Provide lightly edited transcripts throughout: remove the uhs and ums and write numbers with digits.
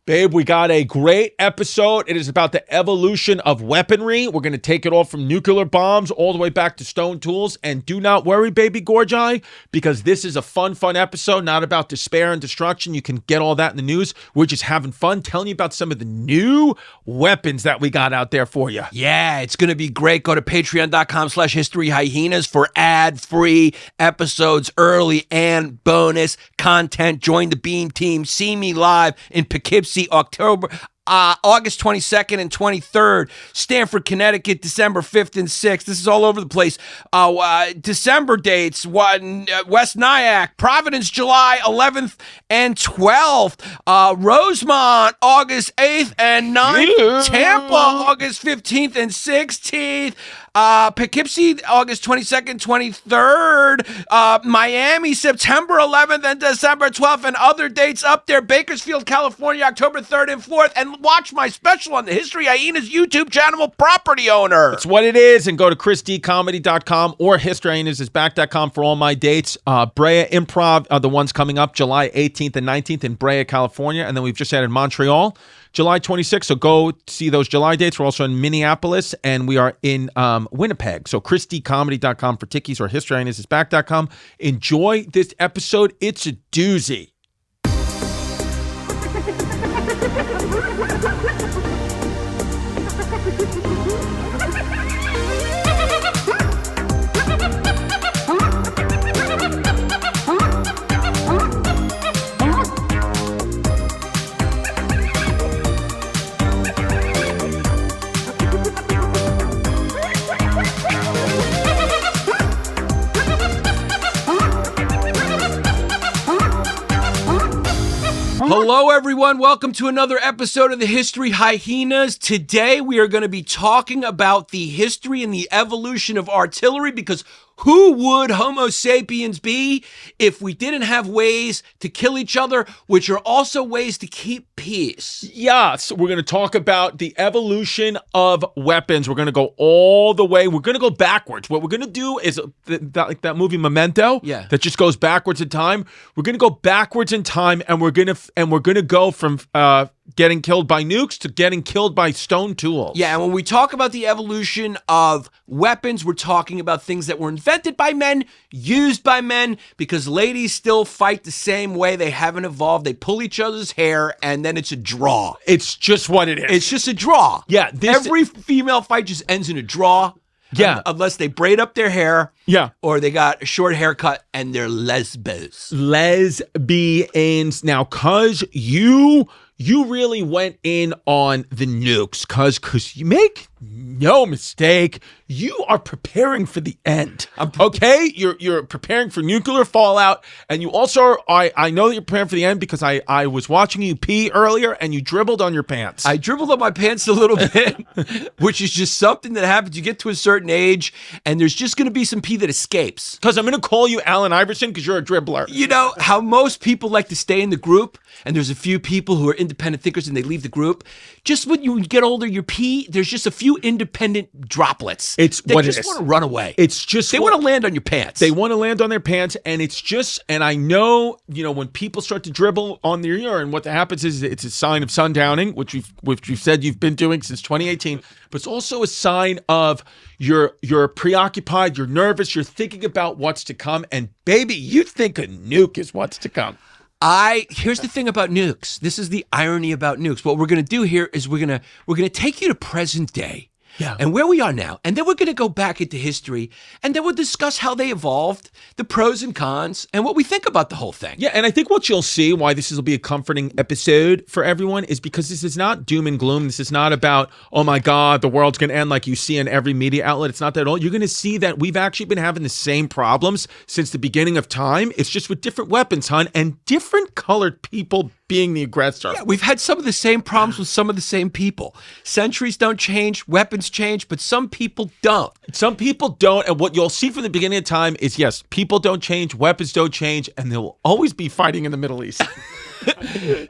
Babe, we got a great episode. It is about the evolution of weaponry. We're going to take it all from nuclear bombs all the way back to stone tools. And do not worry, baby Gorgi, because this is a fun episode, not about despair and destruction. You can get all that in the news. We're just having fun, telling you about some of the new weapons that we got out there for you. Yeah, it's going to be great. Go to patreon.com/historyhyenas for ad-free episodes, early and bonus content. Join the Beam Team. See me live in Poughkeepsie, August 22nd and 23rd, Stamford, Connecticut, December 5th and 6th. This is all over the place. December dates, West Nyack, Providence, July 11th and 12th, Rosemont, August 8th and 9th, Tampa, August 15th and 16th, Poughkeepsie, August 22nd, 23rd, Miami, September 11th and December 12th, and other dates up there. Bakersfield, California, October 3rd and 4th, and watch my special on the History Hyenas YouTube channel, Property Owner. It's what it is, and go to chrisdcomedy.com or historyhyenasisback.com for all my dates. Brea Improv are the ones coming up July 18th and 19th in Brea, California, and then we've just added Montreal, July 26th, so go see those July dates. We're also in Minneapolis, and we are in Winnipeg. So chrisdcomedy.com for tickies or historyhyenasisback.com. Enjoy this episode. It's a doozy. Hello, everyone. Welcome to another episode of the History Hyenas. Today, we are going to be talking about the history and the evolution of artillery, because who would Homo sapiens be if we didn't have ways to kill each other, which are also ways to keep peace? Yeah, so we're going to talk about the evolution of weapons. We're going to go all the way. We're going to go backwards. What we're going to do is like that movie Memento, that just goes backwards in time. We're going to go backwards in time, and we're going to go from getting killed by nukes to getting killed by stone tools. Yeah, and when we talk about the evolution of weapons, we're talking about things that were invented by men, used by men, because ladies still fight the same way. They haven't evolved. They pull each other's hair, and then it's a draw. It's just what it is. It's just a draw. Yeah. Every female fight just ends in a draw. Yeah. Unless they braid up their hair. Yeah. Or they got a short haircut and they're lesbos. Lesbians. Now, cuz you really went in on the nukes, cuz you make no mistake, you are preparing for the end. Okay? You're preparing for nuclear fallout, and you also I know that you're preparing for the end because I was watching you pee earlier and you dribbled on your pants. I dribbled on my pants a little bit, which is just something that happens. You get to a certain age and there's just going to be some pee that escapes. Because I'm going to call you Allen Iverson because you're a dribbler. You know how most people like to stay in the group, and there's a few people who are independent thinkers and they leave the group. Just when you get older, your pee, there's just a few independent droplets. They just want to run away. It's just they want to land on your pants. They want to land on their pants, and it's just, and I know, when people start to dribble on their urine, what happens is it's a sign of sundowning, which you've said you've been doing since 2018, but it's also a sign of you're preoccupied, you're nervous, you're thinking about what's to come, and baby, you think a nuke is what's to come. Here's the thing about nukes. This is the irony about nukes. What we're going to do here is we're going to take you to present day. Yeah. And where we are now. And then we're going to go back into history, and then we'll discuss how they evolved, the pros and cons, and what we think about the whole thing. Yeah, and I think what you'll see, why this will be a comforting episode for everyone, is because this is not doom and gloom. This is not about, oh my God, the world's going to end like you see in every media outlet. It's not that at all. You're going to see that we've actually been having the same problems since the beginning of time. It's just with different weapons, hon, and different colored people being the aggressor. Yeah, we've had some of the same problems with some of the same people. Centuries don't change, weapons change, but some people don't. Some people don't, and what you'll see from the beginning of time is, yes, people don't change, weapons don't change, and there will always be fighting in the Middle East.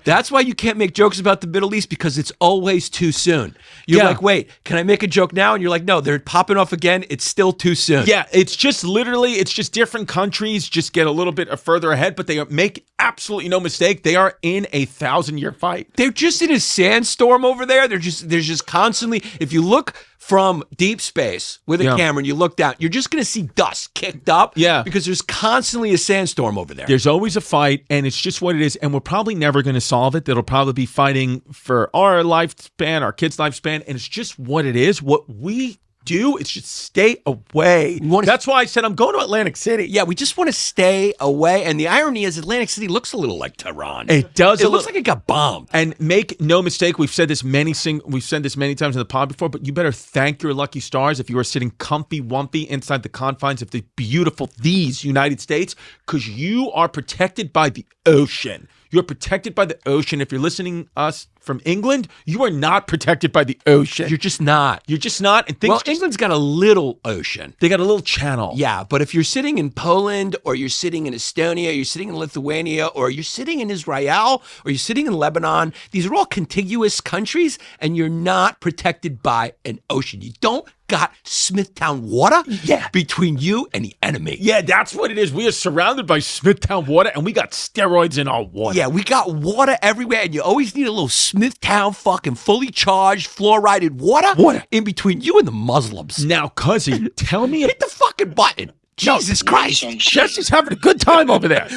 That's why you can't make jokes about the Middle East, because it's always too soon. You're like, wait, can I make a joke now? And you're like, no, they're popping off again. It's still too soon. Yeah, it's just literally, it's just different countries just get a little bit further ahead, but they make absolutely no mistake. They are in a 1,000-year fight. They're just in a sandstorm over there. They're just constantly, if you look from deep space with a camera and you look down, you're just going to see dust kicked up. Yeah. Because there's constantly a sandstorm over there. There's always a fight, and it's just what it is, and we're probably never going to solve it. That'll probably be fighting for our lifespan, our kids' lifespan, and it's just what it is. What we do is just stay away. That's why I said I'm going to Atlantic City. Yeah, we just want to stay away. And the irony is Atlantic City looks a little like Tehran. It does. It looks like it got bombed. And make no mistake, we've said this many times in the pod before, but you better thank your lucky stars if you are sitting comfy wumpy inside the confines of the beautiful these United States, because you are protected by the ocean. You're protected by the ocean. If you're listening us from England, you are not protected by the ocean. You're just not. You're just not. And England's got a little ocean. They got a little channel. Yeah, but if you're sitting in Poland, or you're sitting in Estonia, you're sitting in Lithuania, or you're sitting in Israel, or you're sitting in Lebanon, these are all contiguous countries, and you're not protected by an ocean. You don't got Smithtown water between you and the enemy. Yeah, that's what it is. We are surrounded by Smithtown water, and we got steroids in our water. Yeah, we got water everywhere, and you always need a little Smithtown fucking fully charged fluoridated water in between you and the Muslims. Now, Cuzzy, tell me... Hit the fucking button. Jesus Christ. Jesse's having a good time over there.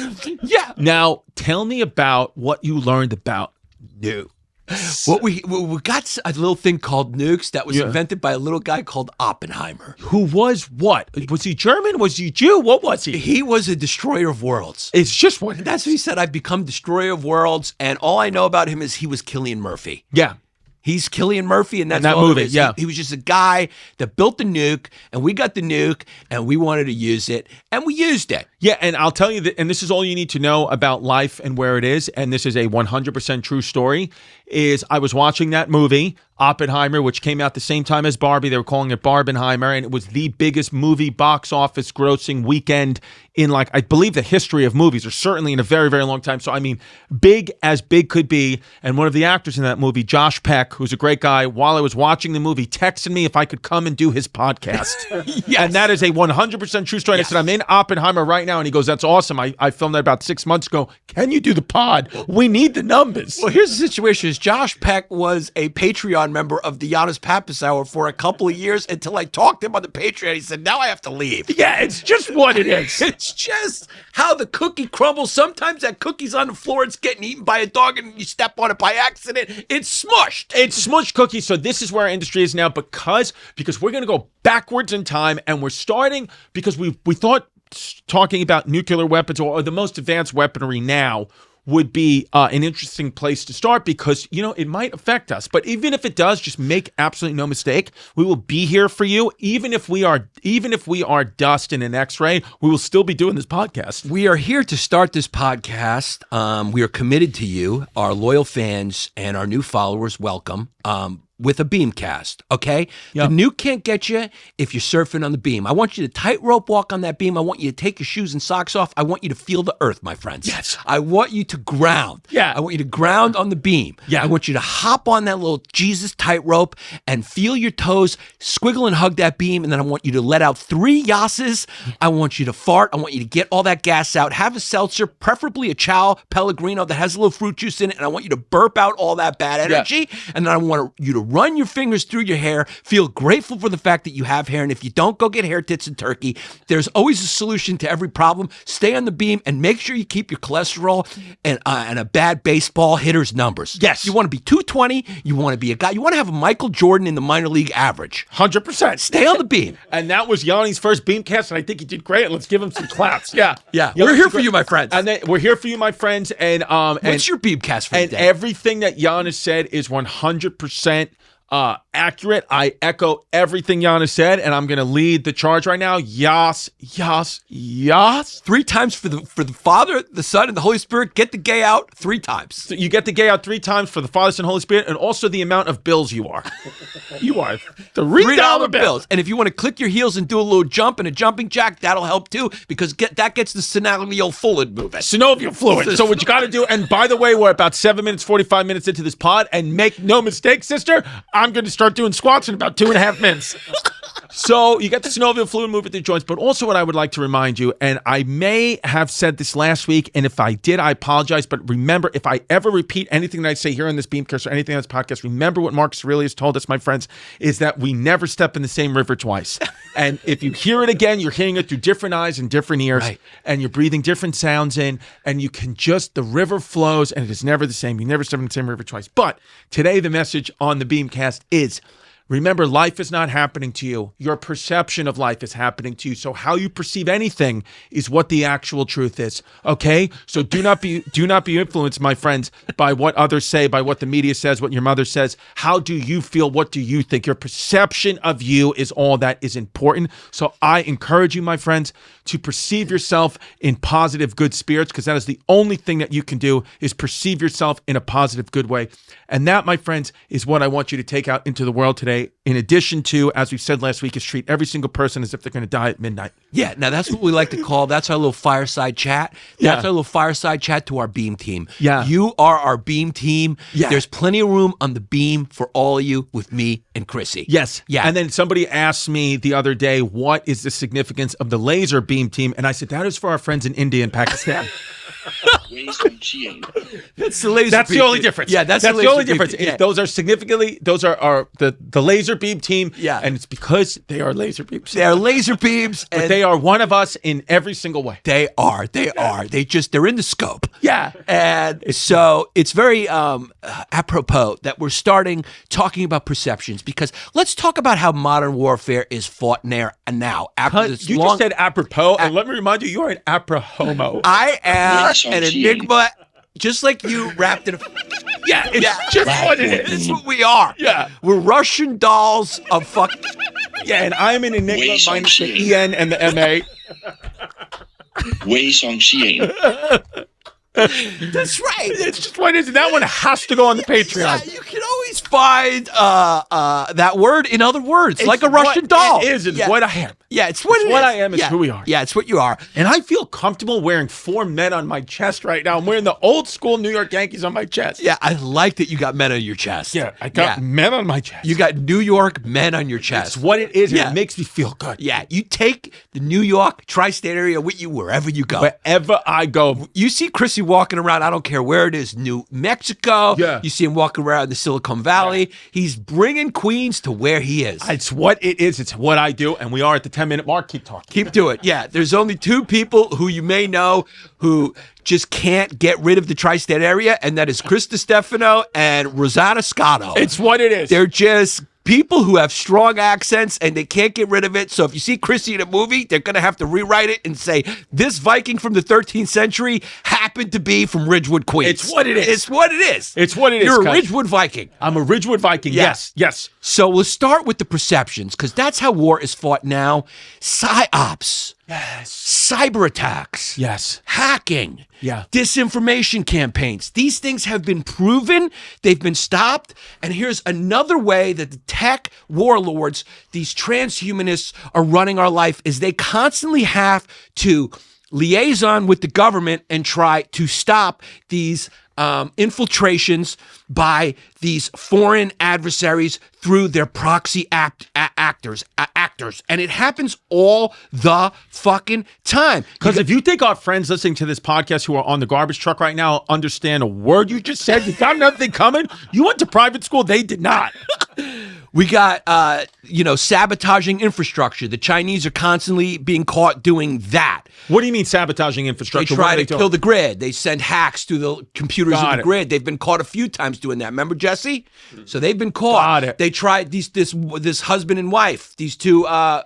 Yeah. Now, tell me about what you learned about nukes. Well, we got a little thing called nukes that was invented by a little guy called Oppenheimer. Who was what? Was he German? Was he Jew? What was he? He was a destroyer of worlds. It's just what... That's what he said. I've become destroyer of worlds, and all I know about him is he was Cillian Murphy. Yeah. He's Cillian Murphy, and that's that all movie. it is. Yeah, he was just a guy that built the nuke, and we got the nuke, and we wanted to use it, and we used it. Yeah, and I'll tell you that, and this is all you need to know about life and where it is, and this is a 100% true story, is I was watching that movie, Oppenheimer, which came out the same time as Barbie. They were calling it Barbenheimer, and it was the biggest movie box office grossing weekend in, like, I believe the history of movies, or certainly in a very, very long time. So, I mean, big as big could be. And one of the actors in that movie, Josh Peck, who's a great guy, while I was watching the movie, texted me if I could come and do his podcast. Yes. And that is a 100% true story. Yes. I said, I'm in Oppenheimer right now. And he goes, that's awesome. I filmed that about 6 months ago. Can you do the pod? We need the numbers. Well, here's the situation. Is Josh Peck was a Patreon member of the Yannis Pappas Hour for a couple of years until I talked to him on the Patreon. He said, now I have to leave. Yeah, it's just what it is. It's just how the cookie crumbles. Sometimes that cookie's on the floor, it's getting eaten by a dog, and you step on it by accident. It's smushed. It's smushed cookies. So this is where our industry is now, because we're going to go backwards in time, and we're starting because we thought talking about nuclear weapons or the most advanced weaponry now would be an interesting place to start, because, you know, it might affect us. But even if it does, just make absolutely no mistake, we will be here for you. Even if we are dust in an X-ray, we will still be doing this podcast. We are here to start this podcast. We are committed to you, our loyal fans and our new followers. Welcome. With a Beamcast, okay? Yep. The nuke can't get you if you're surfing on the beam. I want you to tightrope walk on that beam. I want you to take your shoes and socks off. I want you to feel the earth, my friends. Yes. I want you to ground. Yeah. I want you to ground on the beam. Yeah. I want you to hop on that little Jesus tightrope and feel your toes squiggle and hug that beam, and then I want you to let out 3 yasses. I want you to fart. I want you to get all that gas out. Have a seltzer, preferably a Chow Pellegrino that has a little fruit juice in it, and I want you to burp out all that bad energy, and then I want you to run your fingers through your hair, feel grateful for the fact that you have hair, and if you don't, go get hair, tits, and turkey. There's always a solution to every problem. Stay on the beam and make sure you keep your cholesterol and a bad baseball hitter's numbers. Yes. You want to be 220. You want to be a guy. You want to have a Michael Jordan in the minor league average. 100%. Stay on the beam. And that was Yanni's first Beamcast, and I think he did great. Let's give him some claps. Yeah. Yeah. We're here for you, my friends. And then we're here for you, my friends. And what's your Beamcast for and today? Everything that Yannis said is 100% accurate. I echo everything Yannis said, and I'm going to lead the charge right now. Yas, yas, yas. 3 times for the Father, the Son, and the Holy Spirit. Get the gay out 3 times. So you get the gay out 3 times for the Father, Son, Holy Spirit, and also the amount of bills you are. You are $3 bills. And if you want to click your heels and do a little jump and a jumping jack, that'll help too, because that gets the synovial fluid moving. Synovial fluid. So what you got to do, and by the way, we're about 7 minutes, 45 minutes into this pod, and make no mistake, sister, I'm going to start doing squats in about 2.5 minutes. So you get the synovial fluid moving through joints, but also what I would like to remind you, and I may have said this last week, and if I did, I apologize, but remember, if I ever repeat anything that I say here on this Beamcast or anything on this podcast, remember what Marcus Aurelius told us, my friends, is that we never step in the same river twice. And if you hear it again, you're hearing it through different eyes and different ears, right, and you're breathing different sounds in, and you can the river flows, and it is never the same. You never step in the same river twice. But today, the message on the Beamcast is, remember, life is not happening to you. Your perception of life is happening to you. So how you perceive anything is what the actual truth is. Okay? So do not be influenced, my friends, by what others say, by what the media says, what your mother says. How do you feel? What do you think? Your perception of you is all that is important. So I encourage you, my friends, to perceive yourself in positive, good spirits, because that is the only thing that you can do, is perceive yourself in a positive, good way. And that, my friends, is what I want you to take out into the world today. In addition to, as we said last week, is treat every single person as if they're going to die at midnight. Yeah, now that's what we like to call, that's our little fireside chat. That's our little fireside chat to our Beam team. Yeah. You are our Beam team. Yeah. There's plenty of room on the Beam for all of you with me and Chrissy. Yes. Yeah. And then somebody asked me the other day, what is the significance of the laser beam team? And I said, that is for our friends in India and Pakistan. That's the laser. That's beam the only team. difference. Yeah, that's the laser only beam difference. team. Yeah. Those are the laser beam team. Yeah. And it's because they are laser beams. They're laser beams, But and they are one of us in every single way. They are. They're in the scope. Yeah. And so it's very apropos that we're starting talking about perceptions, because let's talk about how modern warfare is fought now. After this You just said apropos, and let me remind you, you're an aprohomo. I am an enigma, just like you, wrapped in a... Yeah, it's just what it is. It's what we are. Yeah. We're Russian dolls of fuck... Yeah, and I'm an enigma minus the EN and the MA. That's right. It's just what it is. And that one has to go on the Patreon. Yeah, you can always find that word in other words, like a Russian doll. It is. It's what I am. Yeah, it's what I am. It's who we are. Yeah, it's what you are. And I feel comfortable wearing 4 men on my chest right now. I'm wearing the old school New York Yankees on my chest. Yeah, I like that you got men on your chest. Yeah, I got men on my chest. You got New York men on your chest. It's what it is, and it makes me feel good. Yeah, you take the New York tri-state area with you wherever you go. Wherever I go. You see Chrissy walking around, I don't care where it is, New Mexico. Yeah. You see him walking around the Silicon Valley. Yeah. He's bringing Queens to where he is. It's what it is. It's what I do. And we are at the 10-minute mark. Keep talking. Keep doing it. Yeah, there's only 2 people who you may know who just can't get rid of the tri-state area, and that is Chris Distefano and Rosanna Scotto. It's what it is. They're just people who have strong accents and they can't get rid of it. So if you see Chrissy in a movie, they're going to have to rewrite it and say, this Viking from the 13th century happened to be from Ridgewood, Queens. It's what it is. It's what it is. It's what it is. You're a Ridgewood Viking. I'm a Ridgewood Viking. Yes. Yes. So we'll start with the perceptions, because that's how war is fought now. Psyops. Yes. Cyber attacks. Yes. Hacking. Yeah. Disinformation campaigns. These things have been proven. They've been stopped. And here's another way that the tech warlords, these transhumanists, are running our life, is they constantly have to liaison with the government and try to stop these infiltrations by these foreign adversaries through their proxy actors. And it happens all the fucking time. Because if you think our friends listening to this podcast who are on the garbage truck right now understand a word you just said, you got nothing coming, you went to private school, they did not. We got, sabotaging infrastructure. The Chinese are constantly being caught doing that. What do you mean sabotaging infrastructure? They try to kill the grid. They send hacks through the computers of the grid. They've been caught a few times doing that. Remember, Jesse? So they've been caught. Got it. They tried this husband and wife. These two. Oh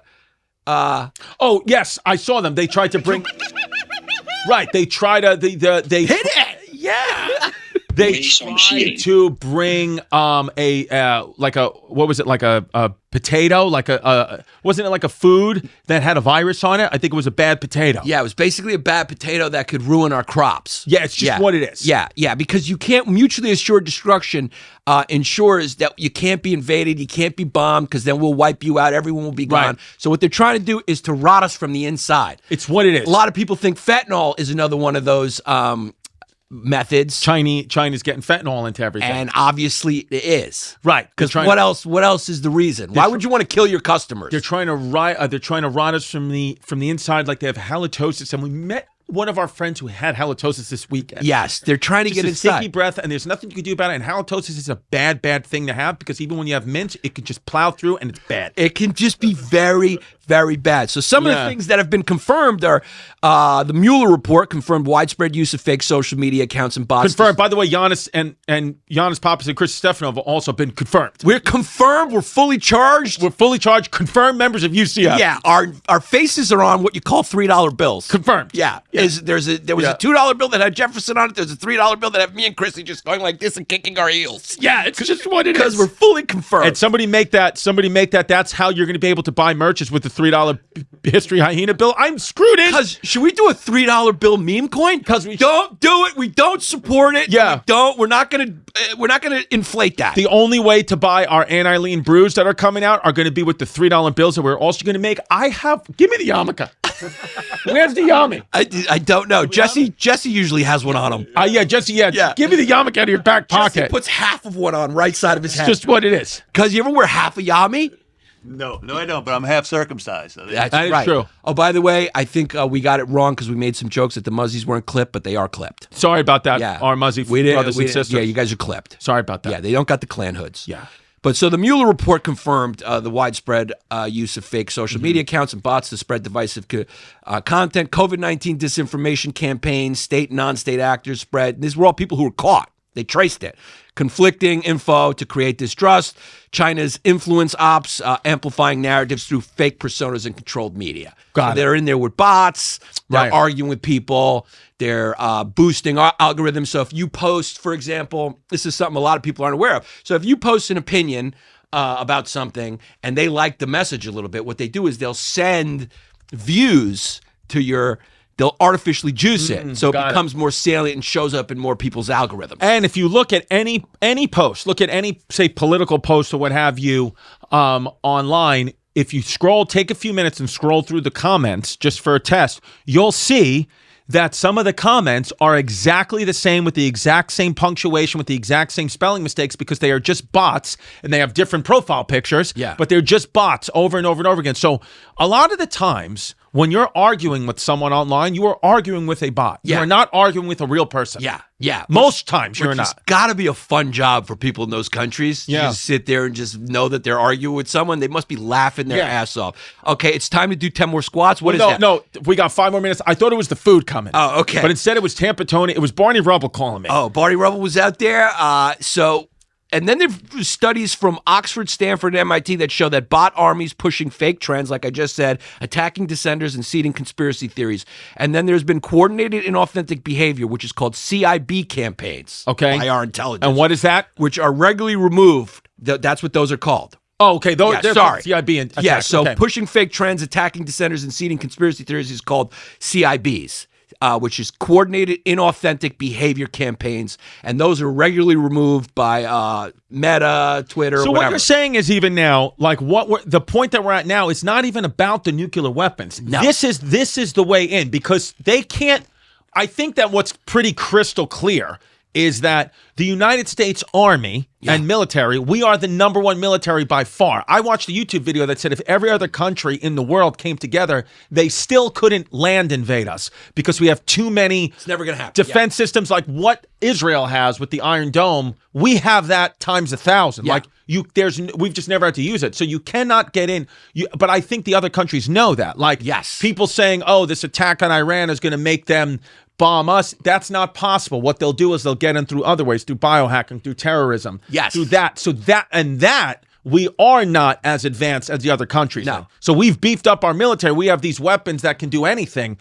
yes, I saw them. They tried to bring. Right. They tried to. They hit it. Yeah. They tried to bring a potato, wasn't it like a food that had a virus on it? I think it was a bad potato. Yeah, it was basically a bad potato that could ruin our crops. Yeah, it's just what it is. Yeah, because you can't mutually assured destruction ensures that you can't be invaded, you can't be bombed, because then we'll wipe you out, everyone will be gone. Right. So what they're trying to do is to rot us from the inside. It's what it is. A lot of people think fentanyl is another one of those methods. China's getting fentanyl into everything, and obviously it is. Right. Because what else is the reason? Why would you want to kill your customers? They're trying to rot us from the inside, like they have halitosis. And we met one of our friends who had halitosis this weekend. Yes, they're trying to get inside. Sticky breath, and there's nothing you can do about it. And halitosis is a bad thing to have, because even when you have mint, it can just plow through, and it's bad. It can just be very, very bad. So some of the things that have been confirmed are the Mueller report confirmed widespread use of fake social media accounts and bots. Confirmed. By the way, Yannis and Yannis Pappas and Distefano have also been confirmed. We're confirmed. We're fully charged. We're fully charged. Confirmed members of UCF. Yeah, our faces are on what you call $3 bills. Confirmed. Yeah. There was a $2 bill that had Jefferson on it. There's a $3 bill that had me and Chrissy just going like this and kicking our heels. Yeah, it's just what it is. Because we're fully confirmed. And somebody make that. That's how you're going to be able to buy merch, is with the $3 History Hyena bill. I'm screwed in. Because should we do a $3 bill meme coin? Because we don't do it. We don't support it. Yeah. We're not gonna inflate that. The only way to buy our Anilene brews that are coming out are going to be with the $3 bills that we're also going to make. Give me the yarmulke. Where's the yarmulke? I don't know. Jesse usually has one on him. Yeah, Jesse. Yeah. Give me the yarmulke out of your back pocket. Jesse puts half of one on right side of his head. It's just what it is. Because you ever wear half a yami? No, I don't. But I'm half circumcised. So That's that is right. true. Oh, by the way, I think we got it wrong because we made some jokes that the Muzzies weren't clipped, but they are clipped. Sorry about that. Yeah, our Muzzy brothers and sisters. Yeah, you guys are clipped. Sorry about that. Yeah, they don't got the clan hoods. Yeah. But so the Mueller report confirmed the widespread use of fake social media accounts and bots to spread divisive content, COVID-19 disinformation campaigns, state and non-state actors spread. These were all people who were caught. They traced it. Conflicting info to create distrust. China's influence ops, amplifying narratives through fake personas and controlled media. Got it. They're in there with bots. They're Right. arguing with people. They're boosting our algorithms. So if you post, for example, this is something a lot of people aren't aware of. So if you post an opinion about something and they like the message a little bit, what they do is they'll send views to they'll artificially juice it. So it becomes more salient and shows up in more people's algorithms. And if you look at any post, look at any, say, political post or what have you online, if you take a few minutes and scroll through the comments just for a test, you'll see that some of the comments are exactly the same, with the exact same punctuation, with the exact same spelling mistakes, because they are just bots and they have different profile pictures, but they're just bots over and over and over again. So a lot of the times when you're arguing with someone online, you are arguing with a bot. You are not arguing with a real person. Yeah. Most times you're not. It's got to be a fun job for people in those countries. Yeah. You just sit there and just know that they're arguing with someone. They must be laughing their ass off. Okay, it's time to do 10 more squats. What is that? No, we got 5 more minutes. I thought it was the food coming. Oh, okay. But instead it was Tampa Tony. It was Barney Rubble calling me. Oh, Barney Rubble was out there. And then there's studies from Oxford, Stanford, and MIT that show that bot armies pushing fake trends, like I just said, attacking dissenters and seeding conspiracy theories. And then there's been coordinated inauthentic behavior, which is called CIB campaigns by our intelligence. And what is that? Which are regularly removed. That's what those are called. Oh, okay. They're sorry. CIB attacks. Yeah, so okay. pushing fake trends, attacking dissenters, and seeding conspiracy theories is called CIBs. Which is coordinated inauthentic behavior campaigns, and those are regularly removed by Meta, Twitter, so whatever. what you're saying is, even now, like the point that we're at now is not even about the nuclear weapons. No. This is the way in, because they can't. I think that what's pretty crystal clear is that the United States Army and military, we are the number one military by far. I watched a YouTube video that said if every other country in the world came together, they still couldn't land invade us, because we have too many It's never gonna happen. defense systems like what Israel has with the Iron Dome. We have that times 1,000. Yeah. Like we've just never had to use it. So you cannot get in. But I think the other countries know that. Like people saying, oh, this attack on Iran is going to make them bomb us. That's not possible. What they'll do is they'll get in through other ways, through biohacking, through terrorism, through that. So that we are not as advanced as the other countries. No. So we've beefed up our military. We have these weapons that can do anything.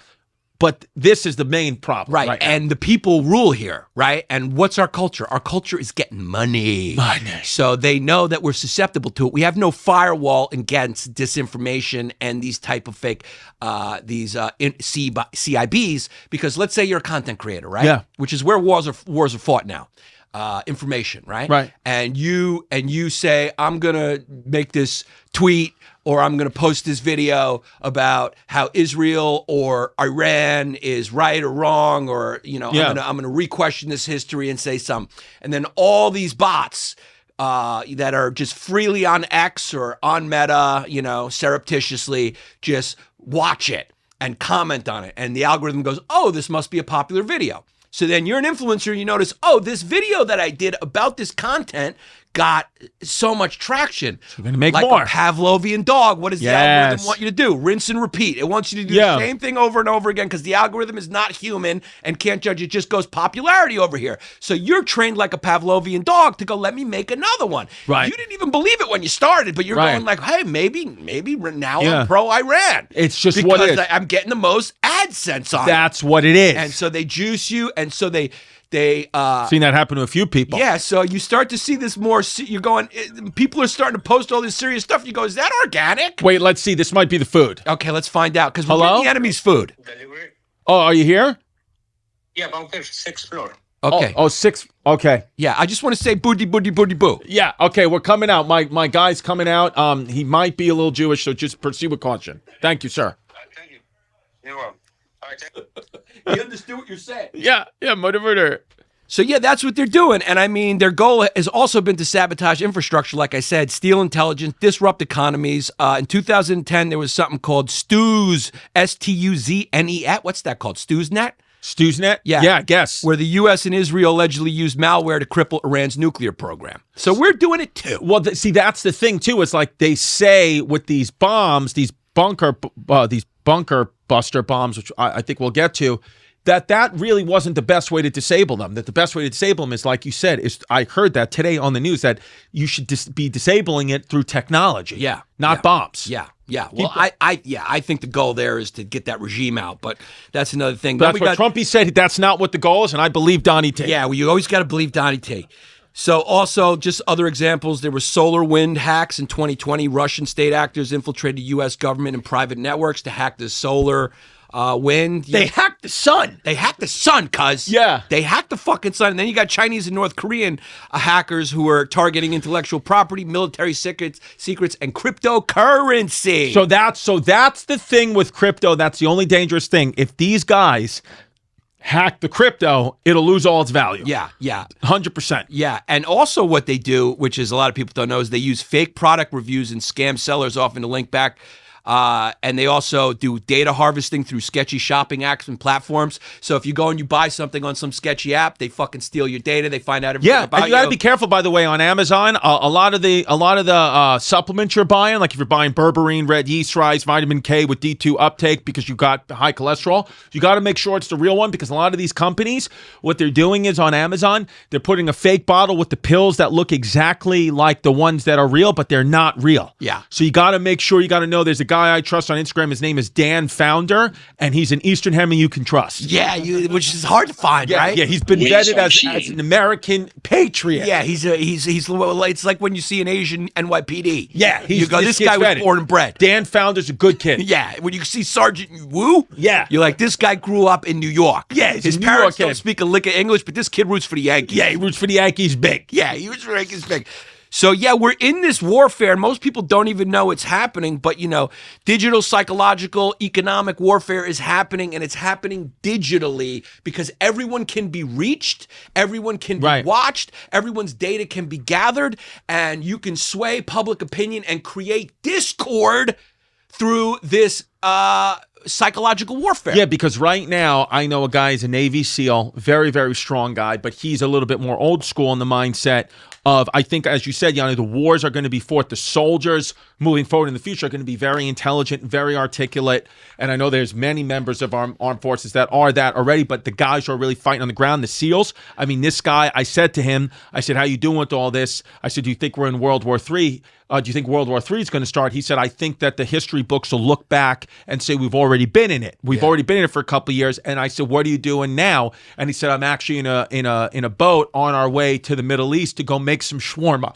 But this is the main problem. Right. now. And the people rule here, right? And what's our culture? Our culture is getting money. So they know that we're susceptible to it. We have no firewall against disinformation and these type of fake, CIBs, because let's say you're a content creator, right? Yeah. Which is where wars are fought now. Information, right? Right. And you say, I'm gonna make this tweet or I'm gonna post this video about how Israel or Iran is right or wrong, or I'm gonna re-question this history and say something. And then all these bots that are just freely on X or on Meta, surreptitiously just watch it and comment on it, and the algorithm goes, oh, this must be a popular video. So then you're an influencer and you notice, oh, this video that I did about this content got so much traction. We're going to make like more. A Pavlovian dog. What does the algorithm want you to do? Rinse and repeat. It wants you to do the same thing over and over again because the algorithm is not human and can't judge. It just goes popularity over here. So you're trained like a Pavlovian dog to go, let me make another one. Right. You didn't even believe it when you started, but you're going like, hey, maybe now I'm pro-Iran. It's just because what it is. I'm getting the most AdSense on That's what it is. And so they juice you, and so they seen that happen to a few people. Yeah, so you start to see this more. You're going. People are starting to post all this serious stuff. You go, is that organic? Wait, let's see. This might be the food. Okay, let's find out because we're getting the enemy's food. Delivery? Oh, are you here? Yeah, bunker 6th floor. Okay. Oh, 6. Okay. Yeah, I just want to say booty boo. Yeah. Okay, we're coming out. My guy's coming out. He might be a little Jewish, so just proceed with caution. Thank you, sir. Thank you. You're welcome. All right, thank you. He understood what you're saying. Yeah, murder. So yeah, that's what they're doing. And I mean, their goal has also been to sabotage infrastructure, like I said, steal intelligence, disrupt economies. In 2010, there was something called STUZNet. STUZNet. What's that called? STUZNet? STUZNet? Yeah. Yeah, I guess. Where the U.S. and Israel allegedly used malware to cripple Iran's nuclear program. So we're doing it too. Well, see, that's the thing too. It's like they say with these bombs, these bunker buster bombs, which I think we'll get to, that really wasn't the best way to disable them. That the best way to disable them is, like you said, I heard that today on the news, that you should be disabling it through technology. Yeah. Not bombs. Yeah. Well, I think the goal there is to get that regime out, but that's another thing. But that's what Trumpy said. That's not what the goal is, and I believe Donnie T. Yeah, well, you always got to believe Donnie T. So also, just other examples, there were solar wind hacks in 2020. Russian state actors infiltrated U.S. government and private networks to hack the solar wind. They hacked the sun. They hacked the sun, cuz. Yeah. They hacked the fucking sun. And then you got Chinese and North Korean hackers who are targeting intellectual property, military secrets, and cryptocurrency. So that's the thing with crypto. That's the only dangerous thing. If these guys hack the crypto, it'll lose all its value. Yeah. 100%. Yeah, and also what they do, which is a lot of people don't know, is they use fake product reviews and scam sellers often to link back. And they also do data harvesting through sketchy shopping apps and platforms. So if you go and you buy something on some sketchy app, they fucking steal your data. They find out everything about you. And you got to be careful, by the way, on Amazon. A lot of the supplements you're buying, like if you're buying berberine, red yeast rice, vitamin K with D2 uptake because you got high cholesterol, you got to make sure it's the real one, because a lot of these companies, what they're doing is on Amazon, they're putting a fake bottle with the pills that look exactly like the ones that are real, but they're not real. Yeah. So you got to make sure, you got to know there's a guy I trust on Instagram. His name is Dan Founder, and he's an Eastern Hemi you can trust. Yeah, which is hard to find, right? Yeah, he's been vetted as an American patriot. Yeah, he's it's like when you see an Asian NYPD. Yeah, you go, this guy was vetted. born and bred. Dan Founder's a good kid. Yeah, when you see Sergeant Wu, yeah, you're like, this guy grew up in New York. Yeah, his parents don't speak a lick of English, but this kid roots for the Yankees. Yeah, he roots for the Yankees big. Yeah, he roots for the Yankees big. So, yeah, we're in this warfare, and most people don't even know it's happening. But, digital, psychological, economic warfare is happening, and it's happening digitally because everyone can be reached, everyone can be watched, everyone's data can be gathered, and you can sway public opinion and create discord through this psychological warfare. Yeah, because right now, I know a guy is a Navy SEAL, very, very strong guy, but he's a little bit more old school in the mindset of, I think, as you said, Yanni, the wars are going to be fought. The soldiers moving forward in the future are going to be very intelligent, very articulate. And I know there's many members of our armed forces that are that already, but the guys who are really fighting on the ground, the SEALs, I mean, this guy, I said to him, I said, how you doing with all this? I said, do you think we're in World War III? Do you think World War III is going to start? He said, I think that the history books will look back and say, we've already been in it. We've already been in it for a couple of years. And I said, what are you doing now? And he said, I'm actually in a boat on our way to the Middle East to go make some shawarma.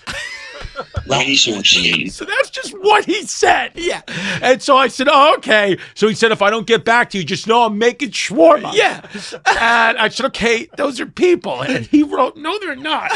So that's just what he said. Yeah. And so I said, oh, okay. So he said, if I don't get back to you, just know I'm making shawarma. Yeah. And I said, okay, those are people. And he wrote, no, they're not.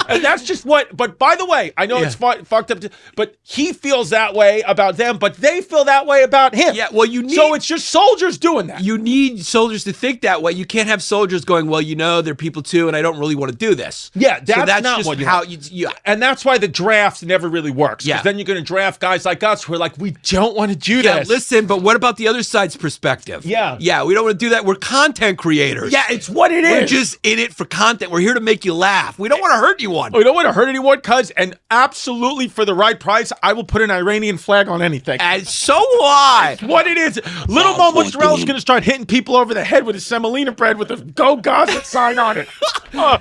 And that's just what, but by the way, I know it's fucked up, but he feels that way about them, but they feel that way about him. Yeah, well, so it's just soldiers doing that. You need soldiers to think that way. You can't have soldiers going, well, they're people too, and I don't really want to do this. Yeah, that's, so that's not just what you how want. you. And that's why the draft never really works. Yeah. Then you're going to draft guys like us who are like, we don't want to do Yeah, this. listen, but what about the other side's perspective? Yeah. Yeah, we don't want to do that. We're content creators. Yeah, it's what it We're is. just in it for content. We're here to make you laugh. We don't want to hurt anyone. We don't want to hurt anyone, cuz, and absolutely for the right price, I will put an Iranian flag on anything. And so will I. It's what it is. Little Mo Mozzarella's going to start hitting people over the head with his semolina bread with a Go Gaza sign on it.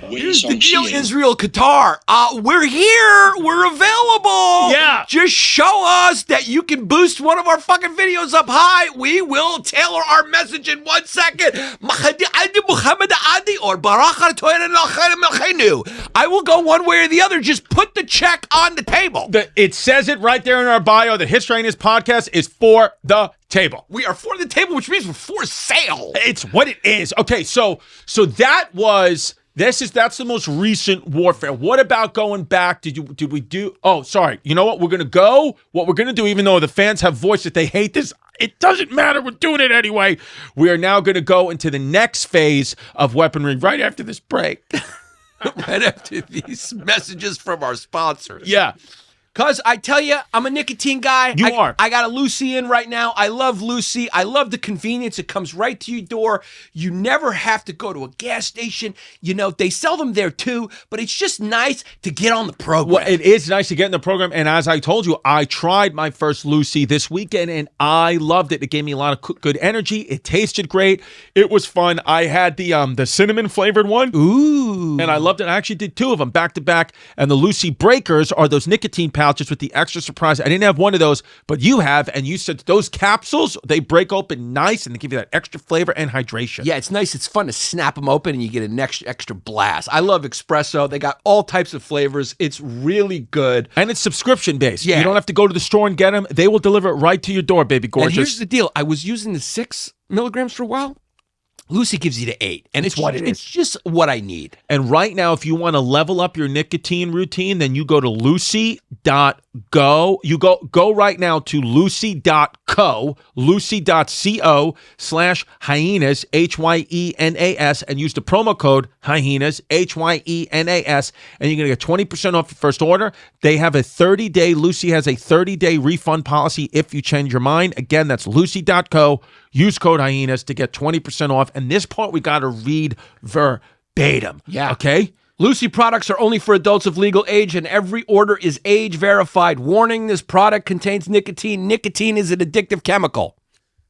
Here's the deal, Israel, Qatar. We're here. We're available. Yeah. Just show us that you can boost one of our fucking videos up high. We will tailor our message in 1 second. Muhammad Adi or I will go one way or the other. Just put the check on the table. It says it right there in our bio. The History Hyenas podcast is for the table. We are for the table, which means we're for sale. It's what it is. Okay, so that was that's the most recent warfare. What about going back? Did we do? Oh, sorry. You know what? We're gonna go. What we're gonna do, even though the fans have voiced that they hate this, it doesn't matter. We're doing it anyway. We are now gonna go into the next phase of weaponry right after this break. Right after these messages from our sponsors. Yeah. Because I tell you, I'm a nicotine guy. You are. I got a Lucy in right now. I love Lucy. I love the convenience. It comes right to your door. You never have to go to a gas station. They sell them there too, but it's just nice to get on the program. Well, it is nice to get in the program. And as I told you, I tried my first Lucy this weekend and I loved it. It gave me a lot of good energy. It tasted great. It was fun. I had the cinnamon flavored one. Ooh. And I loved it. I actually did 2 of them back to back. And the Lucy Breakers are those nicotine pouches with the extra surprise. I didn't have one of those, but you have, and you said those capsules, they break open nice and they give you that extra flavor and hydration. Yeah, it's nice. It's fun to snap them open and you get an extra blast. I love espresso. They got all types of flavors. It's really good. And it's subscription based. Yeah. You don't have to go to the store and get them. They will deliver it right to your door, baby gorgeous. And here's the deal. I was using the 6 milligrams for a while. Lucy gives you the 8, and it's what it is. It's just what I need. And right now, if you want to level up your nicotine routine, then you go to lucy.go. You go right now to lucy.co, lucy.co/hyenas, Hyenas, and use the promo code hyenas, Hyenas, and you're going to get 20% off your first order. They have a 30-day, Lucy has a 30-day refund policy if you change your mind. Again, that's lucy.co. Use code hyenas to get 20% off. And this part we got to read verbatim. Yeah. Okay? Lucy products are only for adults of legal age, and every order is age verified. Warning, this product contains nicotine. Nicotine is an addictive chemical.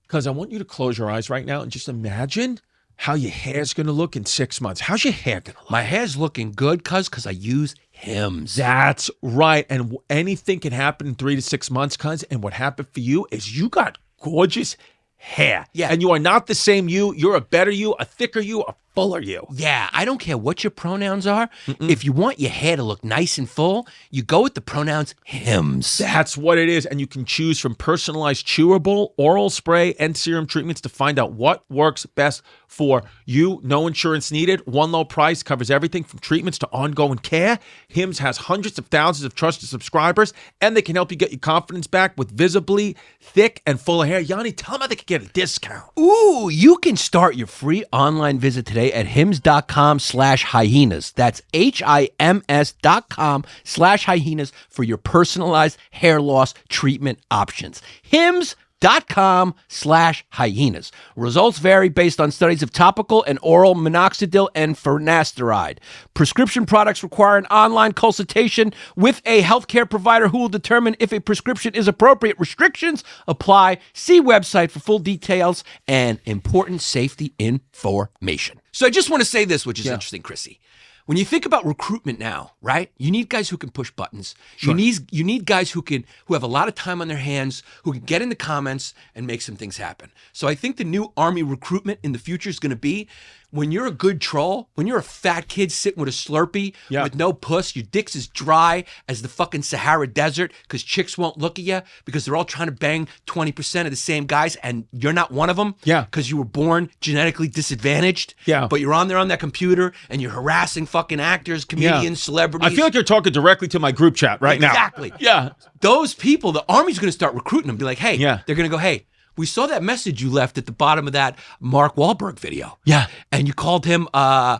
Because I want you to close your eyes right now and just imagine how your hair's going to look in 6 months. How's your hair going to look? My hair's looking good, because I use Hims. That's right. And anything can happen in 3 to 6 months, cuz. And what happened for you is you got gorgeous hair. Yeah. And you are not the same you. You're a better you, a thicker you, a fuller you. Yeah, I don't care what your pronouns are. If you want your hair to look nice and full, you go with the pronouns Hims. That's what it is. And you can choose from personalized chewable, oral spray, and serum treatments to find out what works best for you. No insurance needed. One low price covers everything from treatments to ongoing care. Hims has hundreds of thousands of trusted subscribers, and they can help you get your confidence back with visibly thick and full hair. Yanni, tell them how they can get a discount. Ooh, you can start your free online visit today at hims.com/hyenas. That's HIMS.com/hyenas for your personalized hair loss treatment options. hims.com/hyenas. Results vary based on studies of topical and oral minoxidil and finasteride. Prescription products require an online consultation with a healthcare provider who will determine if a prescription is appropriate. Restrictions apply. See website for full details and important safety information. So I just want to say this, which is interesting, Chrissy. when you think about recruitment now, right? You need guys who can push buttons. You need guys who have a lot of time on their hands, who can get in the comments and make some things happen. So I think the new Army recruitment in the future is going to be when you're a good troll, when you're a fat kid sitting with a Slurpee with no puss, your dick's as dry as the fucking Sahara Desert because chicks won't look at you because they're all trying to bang 20% of the same guys and you're not one of them because you were born genetically disadvantaged. Yeah. But you're on there on that computer and you're harassing fucking actors, comedians, celebrities. I feel like you're talking directly to my group chat right now. Exactly. Yeah. Those people, the Army's going to start recruiting them. Be like, hey, Yeah. they're going to go, hey, we saw that message you left at the bottom of that Mark Wahlberg video. Yeah. And you called him a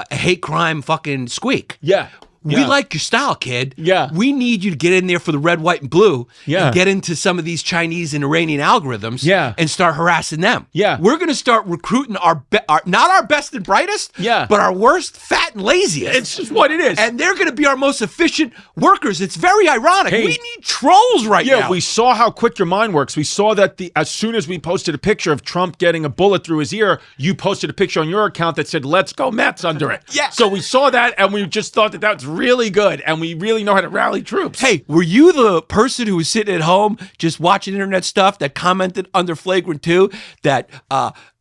hate crime fucking squeak. Yeah. We like your style, kid. Yeah. We need you to get in there for the red, white, and blue Yeah. and get into some of these Chinese and Iranian algorithms Yeah. and start harassing them. Yeah. We're going to start recruiting our not our best and brightest, but our worst, fat, and laziest. It's just what it is. And they're going to be our most efficient workers. It's very ironic. Hey. We need trolls right now. Yeah, we saw how quick your mind works. We saw that as soon as we posted a picture of Trump getting a bullet through his ear, you posted a picture on your account that said, "Let's go Mets" under it. Yeah. So we saw that, and we just thought that that's really good, and we really know how to rally troops. Hey, were you the person who was sitting at home just watching internet stuff that commented under Flagrant 2 that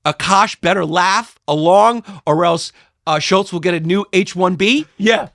Akash better laugh along or else Schultz will get a new H-1B? Yeah.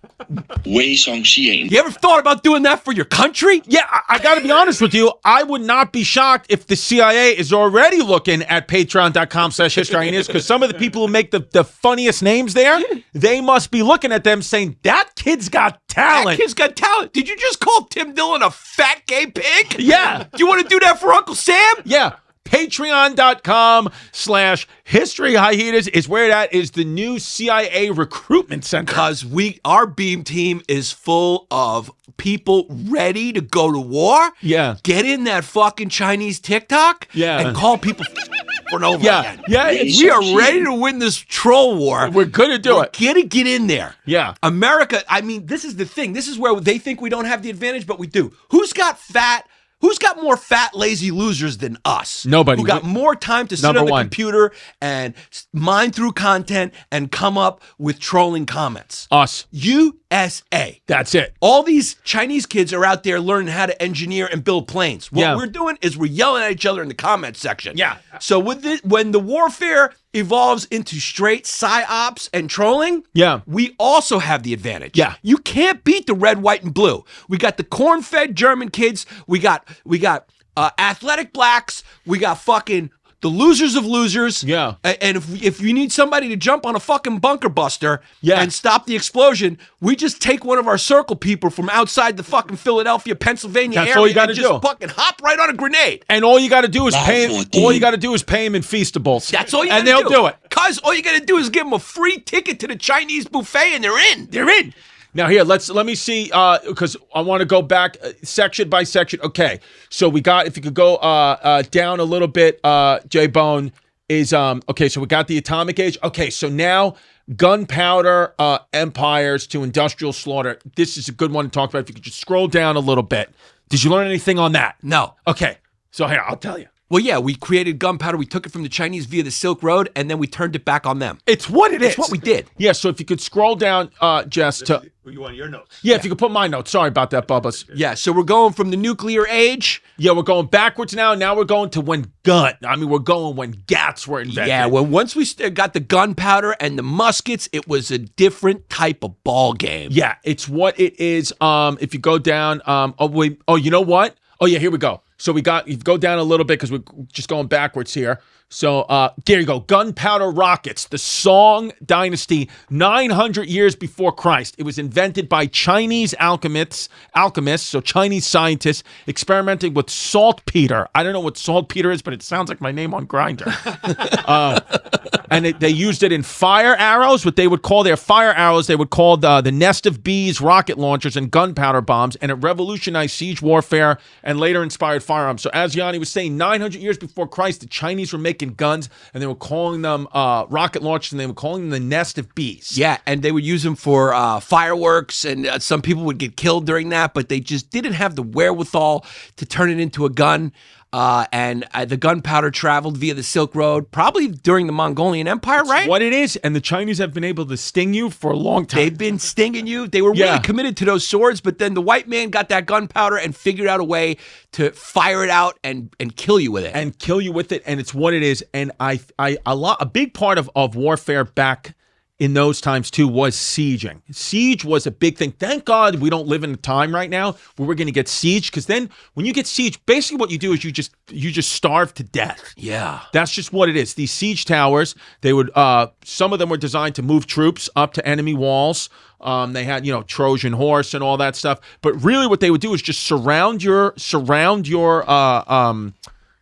You ever thought about doing that for your country? Yeah, I got to be honest with you. I would not be shocked if the CIA is already looking at patreon.com/historyhyenas because some of the people who make the funniest names there, they must be looking at them saying, that kid's got talent. That kid's got talent. Did you just call Tim Dillon a fat gay pig? Yeah. Do you want to do that for Uncle Sam? Yeah. Patreon.com/historyhyenas is where that is the new CIA recruitment center. Because our beam team is full of people ready to go to war. Yeah. Get in that fucking Chinese TikTok. Yeah. And call people over and over again. Yeah. We are ready to win this troll war. We're going to do it. Get in there. Yeah. America, I mean, this is the thing. This is where they think we don't have the advantage, but we do. Who's got more fat, lazy losers than us? Nobody. Who got more time to sit on the computer and mine through content and come up with trolling comments? Us. USA. That's it. All these Chinese kids are out there learning how to engineer and build planes. What we're doing is we're yelling at each other in the comment section. Yeah. So when the warfare evolves into straight psyops and trolling, we also have the advantage. Yeah. You can't beat the red, white, and blue. We got the corn-fed German kids. We got athletic blacks. We got fucking the losers of losers. Yeah. And if you need somebody to jump on a fucking bunker buster and stop the explosion, we just take one of our circle people from outside the fucking Philadelphia, Pennsylvania area. All you got to do. do. Just fucking hop right on a grenade. And all you got to do is pay him. All you got to do is pay him in Feastables. That's all you got to do. And they'll do it. Cuz all you got to do is give them a free ticket to the Chinese buffet and they're in. They're in. Now here, let me see, because I want to go back section by section. Okay, so we got, if you could go down a little bit, J-Bone, is, okay, so we got the atomic age. Okay, so now gunpowder empires to industrial slaughter. This is a good one to talk about. If you could just scroll down a little bit. Did you learn anything on that? No. Okay, so here, I'll tell you. Well, yeah, we created gunpowder. We took it from the Chinese via the Silk Road, and then we turned it back on them. It's what it is. It's what we did. Yeah, so if you could scroll down, Jess, to... You want your notes? Yeah, if you could put my notes. Sorry about that, Bubba's. Yeah, so we're going from the nuclear age. Yeah, we're going backwards now. Now we're going to when we're going when gats were invented. Yeah, well, once we got the gunpowder and the muskets, it was a different type of ball game. Yeah, it's what it is. If you go down, you know what? Oh, yeah, here we go. So you go down a little bit because we're just going backwards here. So there you go. Gunpowder rockets, the Song Dynasty, 900 years before Christ. It was invented by Chinese alchemists, so Chinese scientists experimenting with saltpeter. I don't know what saltpeter is, but it sounds like my name on Grindr. And they used it in fire arrows, what they would call their fire arrows. They would call the nest of bees rocket launchers and gunpowder bombs, and it revolutionized siege warfare and later inspired firearms. So as Yanni was saying, 900 years before Christ, the Chinese were making guns, and they were calling them rocket launchers, and they were calling them the nest of bees. Yeah, and they would use them for fireworks, and some people would get killed during that, but they just didn't have the wherewithal to turn it into a gun. and the gunpowder traveled via the Silk Road, probably during the Mongolian Empire, right? What it is, and the Chinese have been able to sting you for a long time. They've been stinging you. They were really committed to those swords, but then the white man got that gunpowder and figured out a way to fire it out and kill you with it. And kill you with it, and it's what it is. And a big part of warfare back in those times too was sieging. Siege was a big thing. Thank God we don't live in a time right now where we're going to get sieged, because then when you get sieged, basically what you do is you just starve to death. Yeah. That's just what it is. These siege towers, they would some of them were designed to move troops up to enemy walls. They had, Trojan horse and all that stuff. But really what they would do is just surround your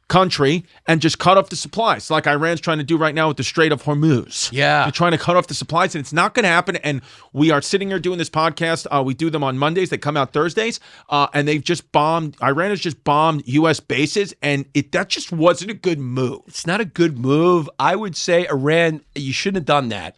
country and just cut off the supplies, like Iran's trying to do right now with the Strait of Hormuz. Yeah. They're trying to cut off the supplies, and it's not going to happen. And we are sitting here doing this podcast. We do them on Mondays. They come out Thursdays, and they've just bombed. Iran has just bombed U.S. bases, and that just wasn't a good move. It's not a good move. I would say, Iran, you shouldn't have done that.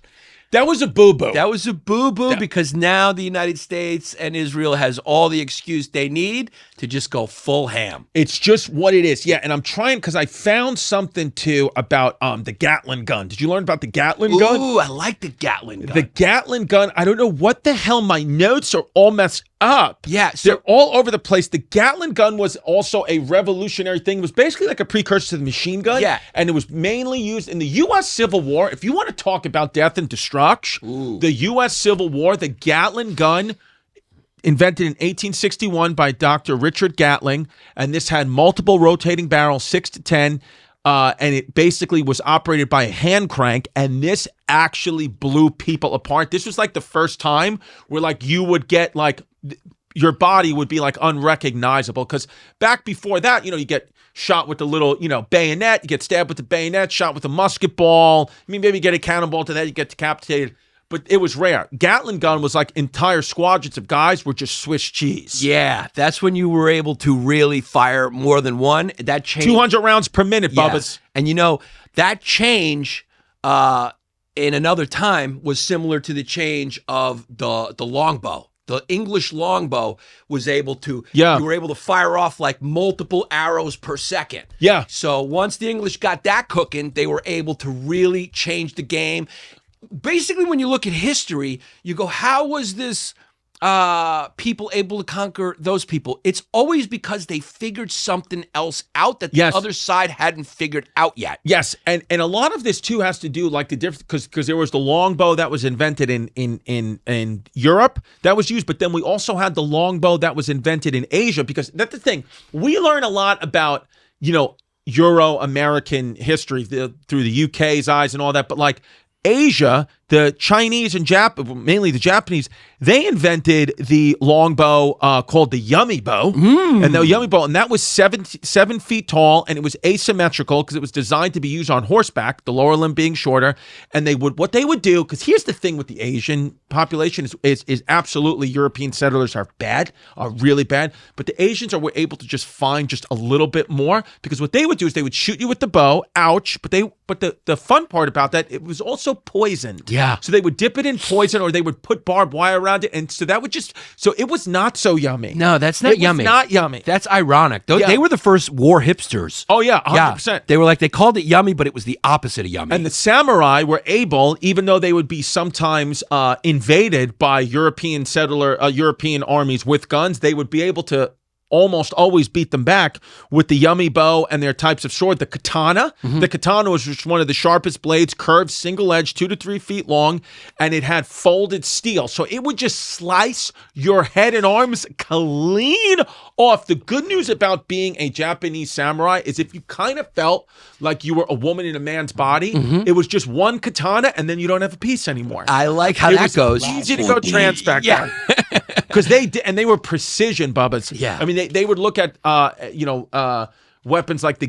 That was a boo-boo. That was a boo-boo because now the United States and Israel has all the excuse they need to just go full ham. It's just what it is. Yeah, and I'm trying, because I found something too about the Gatling gun. Did you learn about the Gatling gun? Ooh, I like the Gatling gun. The Gatling gun, I don't know what the hell, my notes are all messed up. Yeah. They're all over the place. The Gatling gun was also a revolutionary thing. It was basically like a precursor to the machine gun. Yeah. And it was mainly used in the U.S. Civil War. If you want to talk about death and destruction, the U.S. Civil War, the Gatling gun, invented in 1861 by Dr. Richard Gatling, and this had multiple rotating barrels, 6 to 10, and it basically was operated by a hand crank, and this actually blew people apart. This was like the first time where like you would get like your body would be like unrecognizable, because back before that, you get shot with the little, bayonet, you get stabbed with the bayonet, shot with a musket ball. I mean, maybe get a cannonball to that, you get decapitated. But it was rare. Gatling gun was like entire squadrons of guys were just Swiss cheese. Yeah, that's when you were able to really fire more than one. That changed. 200 rounds per minute, Bubbas. And that change in another time was similar to the change of the longbow. The English longbow was able to, you were able to fire off like multiple arrows per second. Yeah. So once the English got that cooking, they were able to really change the game. Basically, when you look at history, you go, how was this people able to conquer those people? It's always because they figured something else out that the other side hadn't figured out yet. Yes, and a lot of this too has to do like the difference, because there was the longbow that was invented in Europe that was used, but then we also had the longbow that was invented in Asia, because that's the thing. We learn a lot about Euro-American history through the UK's eyes and all that, but like Asia, the Chinese and mainly the Japanese, they invented the longbow called the Yummy bow. And the Yummy bow, and that was 7 feet tall, and it was asymmetrical because it was designed to be used on horseback, the lower limb being shorter. And what they would do, because here's the thing with the Asian population is absolutely European settlers are really bad, but the Asians were able to just find just a little bit more, because what they would do is they would shoot you with the bow, ouch, but the fun part about that, it was also poisoned. Yeah. So they would dip it in poison, or they would put barbed wire around it, and so that would so it was not so yummy. No, that's not yummy. It was not yummy. That's ironic. They were the first war hipsters. Oh yeah, 100%. They were like, they called it yummy, but it was the opposite of yummy. And the samurai were able, even though they would be sometimes invaded by European armies with guns, they would be able to almost always beat them back with the Yummy bow and their types of sword. The katana. The katana was just one of the sharpest blades, curved, single-edged, 2 to 3 feet long, and it had folded steel. So it would just slice your head and arms clean off. The good news about being a Japanese samurai is if you kind of felt like you were a woman in a man's body, it was just one katana, and then you don't have a piece anymore. I like how that goes. Easy to go trans back then. Because they were precision, Bubbas. Yeah. I mean, they would look at, weapons like the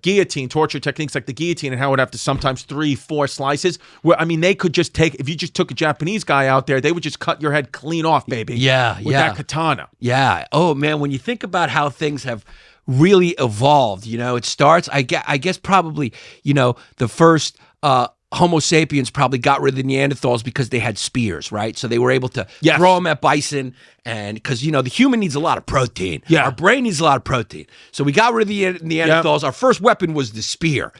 guillotine, torture techniques like the guillotine, and how it would have to sometimes 3-4 slices. Where, I mean, they could just if you just took a Japanese guy out there, they would just cut your head clean off, baby. With that katana. Yeah. Oh, man, when you think about how things have really evolved, it starts, I guess probably, the first Homo sapiens probably got rid of the Neanderthals because they had spears, right? So they were able to throw them at bison, and because the human needs a lot of protein. Yeah. Our brain needs a lot of protein. So we got rid of the Neanderthals. Our first weapon was the spear.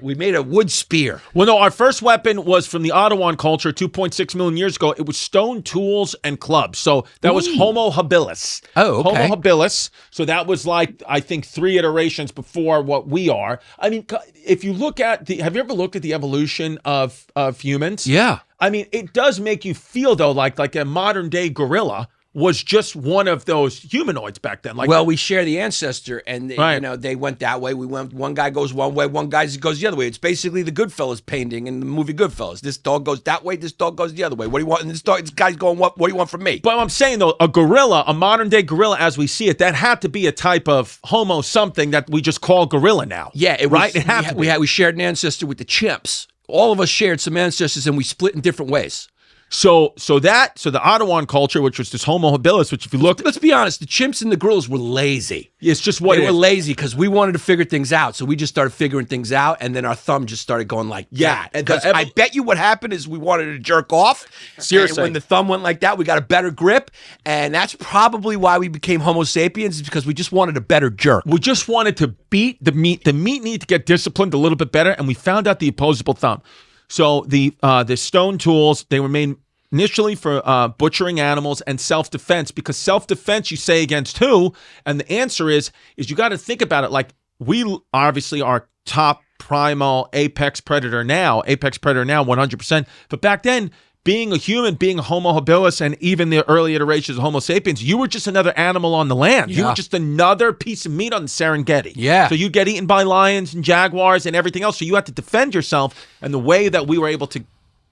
We made a wood spear. Well, no, our first weapon was from the Ottawan culture 2.6 million years ago. It was stone tools and clubs. So that was Homo habilis. Oh, okay. Homo habilis. So that was like, I think, 3 iterations before what we are. I mean, if you look at have you ever looked at the evolution of humans? Yeah. I mean, it does make you feel, though, like a modern day gorilla was just one of those humanoids back then. Like, well, we share the ancestor, and they went that way. We went. One guy goes one way, one guy goes the other way. It's basically the Goodfellas painting in the movie Goodfellas. This dog goes that way. This dog goes the other way. What do you want? And this guy's going, what do you want from me? But I'm saying, though, a gorilla, a modern day gorilla as we see it, that had to be a type of Homo something that we just call gorilla now. Yeah, it had to be. We shared an ancestor with the chimps. All of us shared some ancestors, and we split in different ways. So the Ottawan culture, which was this Homo habilis, which if you look, let's be honest, the chimps and the gorillas were lazy. It's just what they were lazy because we wanted to figure things out. So we just started figuring things out, and then our thumb just started going like that. Because I bet you what happened is we wanted to jerk off. Seriously, and when the thumb went like that, we got a better grip, and that's probably why we became Homo sapiens, is because we just wanted a better jerk. We just wanted to beat the meat. The meat needed to get disciplined a little bit better, and we found out the opposable thumb. So the stone tools, they were made initially for butchering animals and self-defense, because self-defense you say against who? And the answer is you got to think about it. Like, we obviously are top primal apex predator now 100%. But back then, being a human, being a Homo habilis, and even the early iterations of Homo sapiens, you were just another animal on the land. You were just another piece of meat on the Serengeti. Yeah. So you get eaten by lions and jaguars and everything else. So you had to defend yourself. And the way that we were able to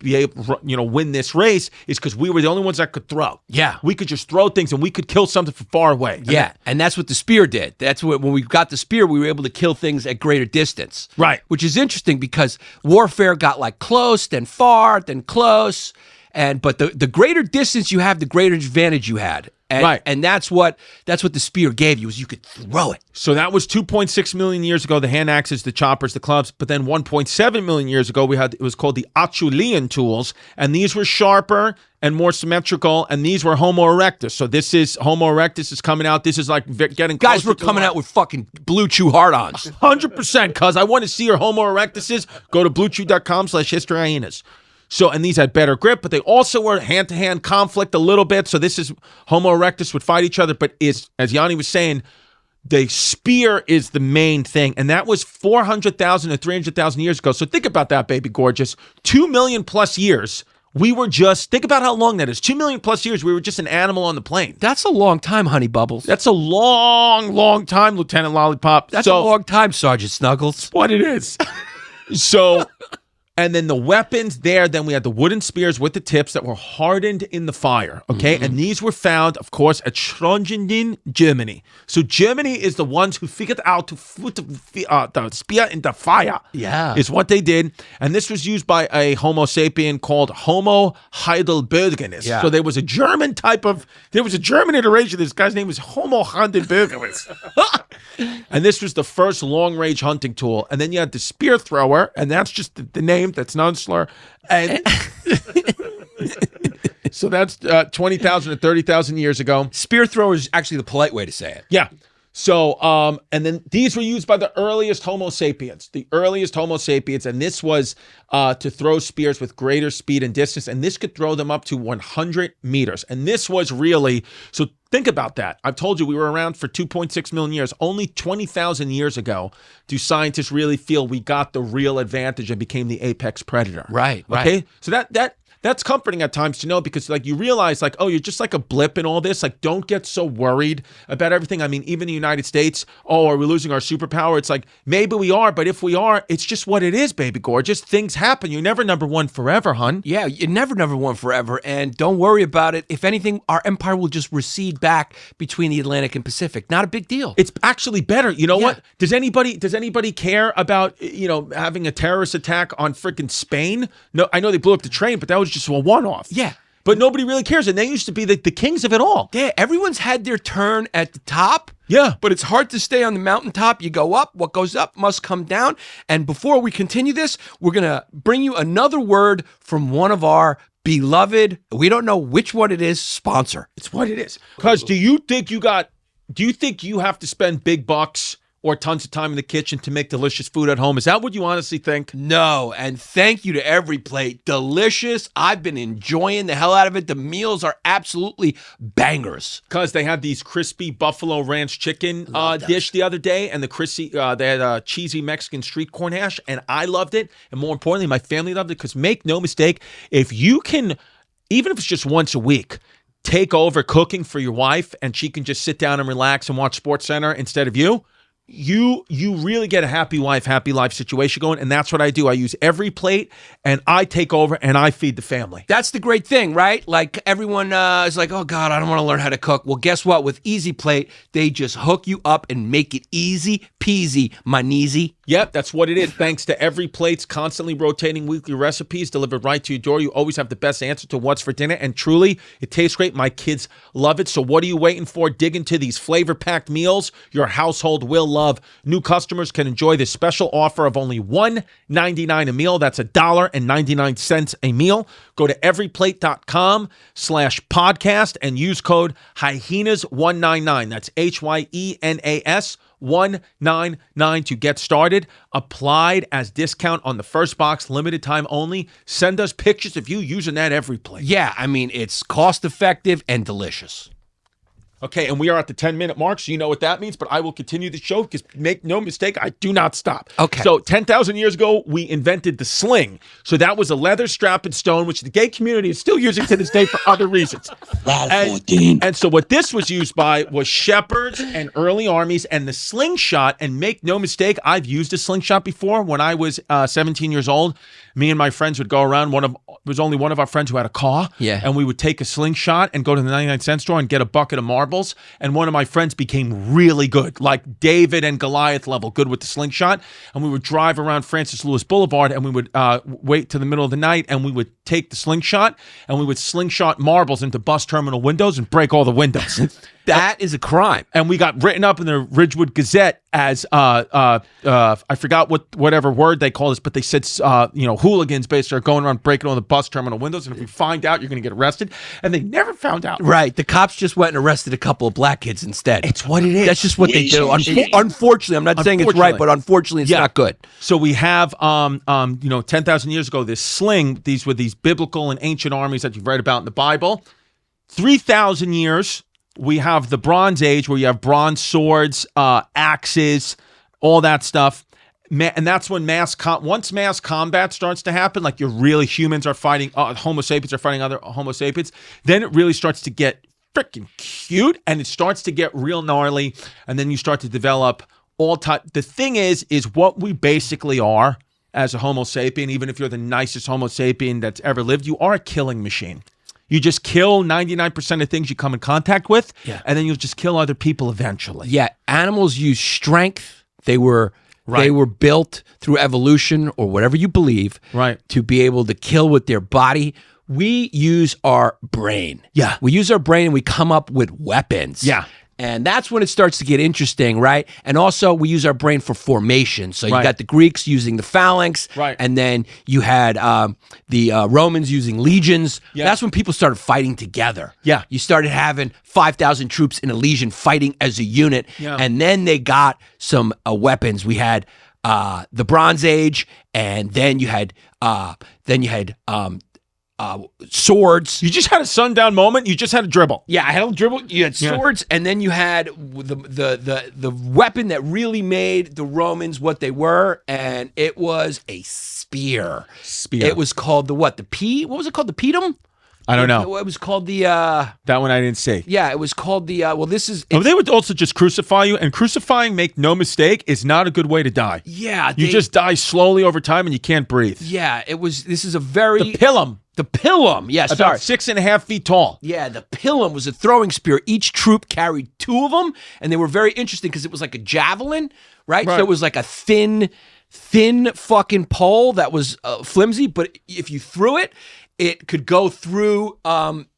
win this race is because we were the only ones that could throw. Yeah. We could just throw things and we could kill something from far away. And that's what the spear did. That's what, when we got the spear, we were able to kill things at greater distance. Right. Which is interesting because warfare got like close, then far, then close. But the greater distance you have, the greater advantage you had. And that's what the spear gave you, is you could throw it. So that was 2.6 million years ago, the hand axes, the choppers, the clubs. But then 1.7 million years ago, it was called the Acheulean tools. And these were sharper and more symmetrical. And these were Homo erectus. So this is Homo erectus is coming out. This is like getting close. Guys were coming out with fucking blue chew hard-ons. 100%, cuz I want to see your Homo erectuses. Go to bluechew.com/historyhyenas. So, and these had better grip, but they also were hand-to-hand conflict a little bit. So this is Homo erectus would fight each other, but as Yanni was saying, the spear is the main thing. And that was 400,000 to 300,000 years ago. So think about that, baby gorgeous. 2 million plus years. We were just, think about how long that is. 2 million plus years, we were just an animal on the plane. That's a long time, Honey Bubbles. That's a long, long time, Lieutenant Lollipop. That's a long time, Sergeant Snuggles. What it is. So... And then the weapons there, then we had the wooden spears with the tips that were hardened in the fire, okay? And these were found, of course, at Schrodingen, Germany. So Germany is the ones who figured out to put the spear in the fire. Yeah. Is what they did. And this was used by a Homo sapien called Homo heidelbergensis. Yeah. So there was a German iteration. This guy's name was Homo heidelbergensis. And this was the first long-range hunting tool. And then you had the spear thrower, and that's just the name. That's non-slur. And so that's 20,000 to 30,000 years ago. Spear thrower is actually the polite way to say it. Yeah. So, and then these were used by the earliest Homo sapiens, and this was to throw spears with greater speed and distance, and this could throw them up to 100 meters. And this was really, so think about that. I've told you we were around for 2.6 million years. Only 20,000 years ago do scientists really feel we got the real advantage and became the apex predator. Right. Okay? So that's comforting at times to know, because like you realize like, oh, you're just like a blip in all this. Like, don't get so worried about everything. I mean, even the United States, oh, are we losing our superpower? It's like, maybe we are, but if we are, it's just what it is, baby gorgeous. Things happen. You're never number one forever, hun. Yeah, you're never number one forever. And don't worry about it. If anything, our empire will just recede back between the Atlantic and Pacific. Not a big deal. It's actually better. You know what? Does anybody care about, having a terrorist attack on freaking Spain? No, I know they blew up the train, but that was just a one-off. Yeah. But nobody really cares. And they used to be the kings of it all. Yeah, everyone's had their turn at the top. Yeah. But it's hard to stay on the mountaintop. You go up. What goes up must come down. And before we continue this, we're going to bring you another word from one of our beloved, we don't know which one it is, sponsor. It's what it is. Because do you think you have to spend big bucks or tons of time in the kitchen to make delicious food at home? Is that what you honestly think? No, and thank you to Every Plate. Delicious. I've been enjoying the hell out of it. The meals are absolutely bangers. Because they had these crispy buffalo ranch chicken dish the other day, and they had cheesy Mexican street corn hash, and I loved it. And more importantly, my family loved it, because make no mistake, if you can, even if it's just once a week, take over cooking for your wife and she can just sit down and relax and watch SportsCenter instead of you really get a happy wife, happy life situation going. And that's what I do. I use Every Plate, and I take over and I feed the family. That's the great thing, right? Like everyone is like, oh God, I don't want to learn how to cook. Well, guess what? With Easy Plate, they just hook you up and make it easy peasy, my kneesy. Yep, that's what it is. Thanks to Every Plate's constantly rotating weekly recipes delivered right to your door, you always have the best answer to what's for dinner. And truly, it tastes great. My kids love it. So what are you waiting for? Dig into these flavor-packed meals your household will love. New customers can enjoy this special offer of only $1.99 a meal. That's $1.99 a meal. Go to everyplate.com/podcast and use code Hyenas199. That's HYENAS 199 to get started. Applied as discount on the first box, limited time only. Send us pictures of you using that Every Plate. Yeah, I mean, it's cost effective and delicious. Okay, and we are at the 10-minute mark, so you know what that means, but I will continue the show because make no mistake, I do not stop. Okay. So 10,000 years ago, we invented the sling. So that was a leather strap and stone, which the gay community is still using to this day for other reasons. And so what this was used by was shepherds and early armies, and the slingshot, and make no mistake, I've used a slingshot before. When I was 17 years old, me and my friends would go around. It was only one of our friends who had a car. Yeah. And we would take a slingshot and go to the 99-cent store and get a bucket of marbles. And one of my friends became really good, like David and Goliath level, good with the slingshot. And we would drive around Francis Lewis Boulevard, and we would wait to the middle of the night, and we would take the slingshot, and we would slingshot marbles into bus terminal windows and break all the windows. That is a crime. And we got written up in the Ridgewood Gazette as I forgot whatever word they called us, but they said hooligans basically are going around breaking all the bus terminal windows, and if we find out, you're going to get arrested. And they never found out. Right. The cops just went and arrested a couple of black kids instead. It's what it is. That's just what they do. Unfortunately, I'm not saying it's right, but unfortunately, it's not good. So we have 10,000 years ago, this sling. These were these biblical and ancient armies that you've read about in the Bible. 3,000 years. We have the Bronze Age, where you have bronze swords, axes, all that stuff. And that's when once mass combat starts to happen, like humans are fighting, Homo sapiens are fighting other Homo sapiens, then it really starts to get freaking cute, and it starts to get real gnarly, and then you start to develop all type. The thing is what we basically are as a Homo sapien, even if you're the nicest Homo sapien that's ever lived, you are a killing machine. You just kill 99% of things you come in contact with, and then you'll just kill other people eventually. Yeah, animals use strength. They were built through evolution or whatever you believe, to be able to kill with their body. We use our brain. Yeah. We use our brain and we come up with weapons. Yeah. And that's when it starts to get interesting, right? And also, we use our brain for formation. So you got the Greeks using the phalanx, and then you had the Romans using legions. Yeah. That's when people started fighting together. Yeah. You started having 5,000 troops in a legion fighting as a unit, and then they got some weapons. We had the Bronze Age, and then you had swords. You just had a sundown moment. You just had a dribble. Yeah, I had a dribble. You had swords, and then you had the weapon that really made the Romans what they were, and it was a spear. It was called the what? What was it called? The pedum? I don't know. It was called the... that one I didn't see. Yeah, it was called the... this is... they would also just crucify you, and crucifying, make no mistake, is not a good way to die. Yeah. You just die slowly over time, and you can't breathe. Yeah, this is a very... The pilum. The pilum, yes. About 6.5 feet tall. Yeah, the pilum was a throwing spear. Each troop carried 2 of them, and they were very interesting because it was like a javelin, right? So it was like a thin fucking pole that was flimsy, but if you threw it, it could go through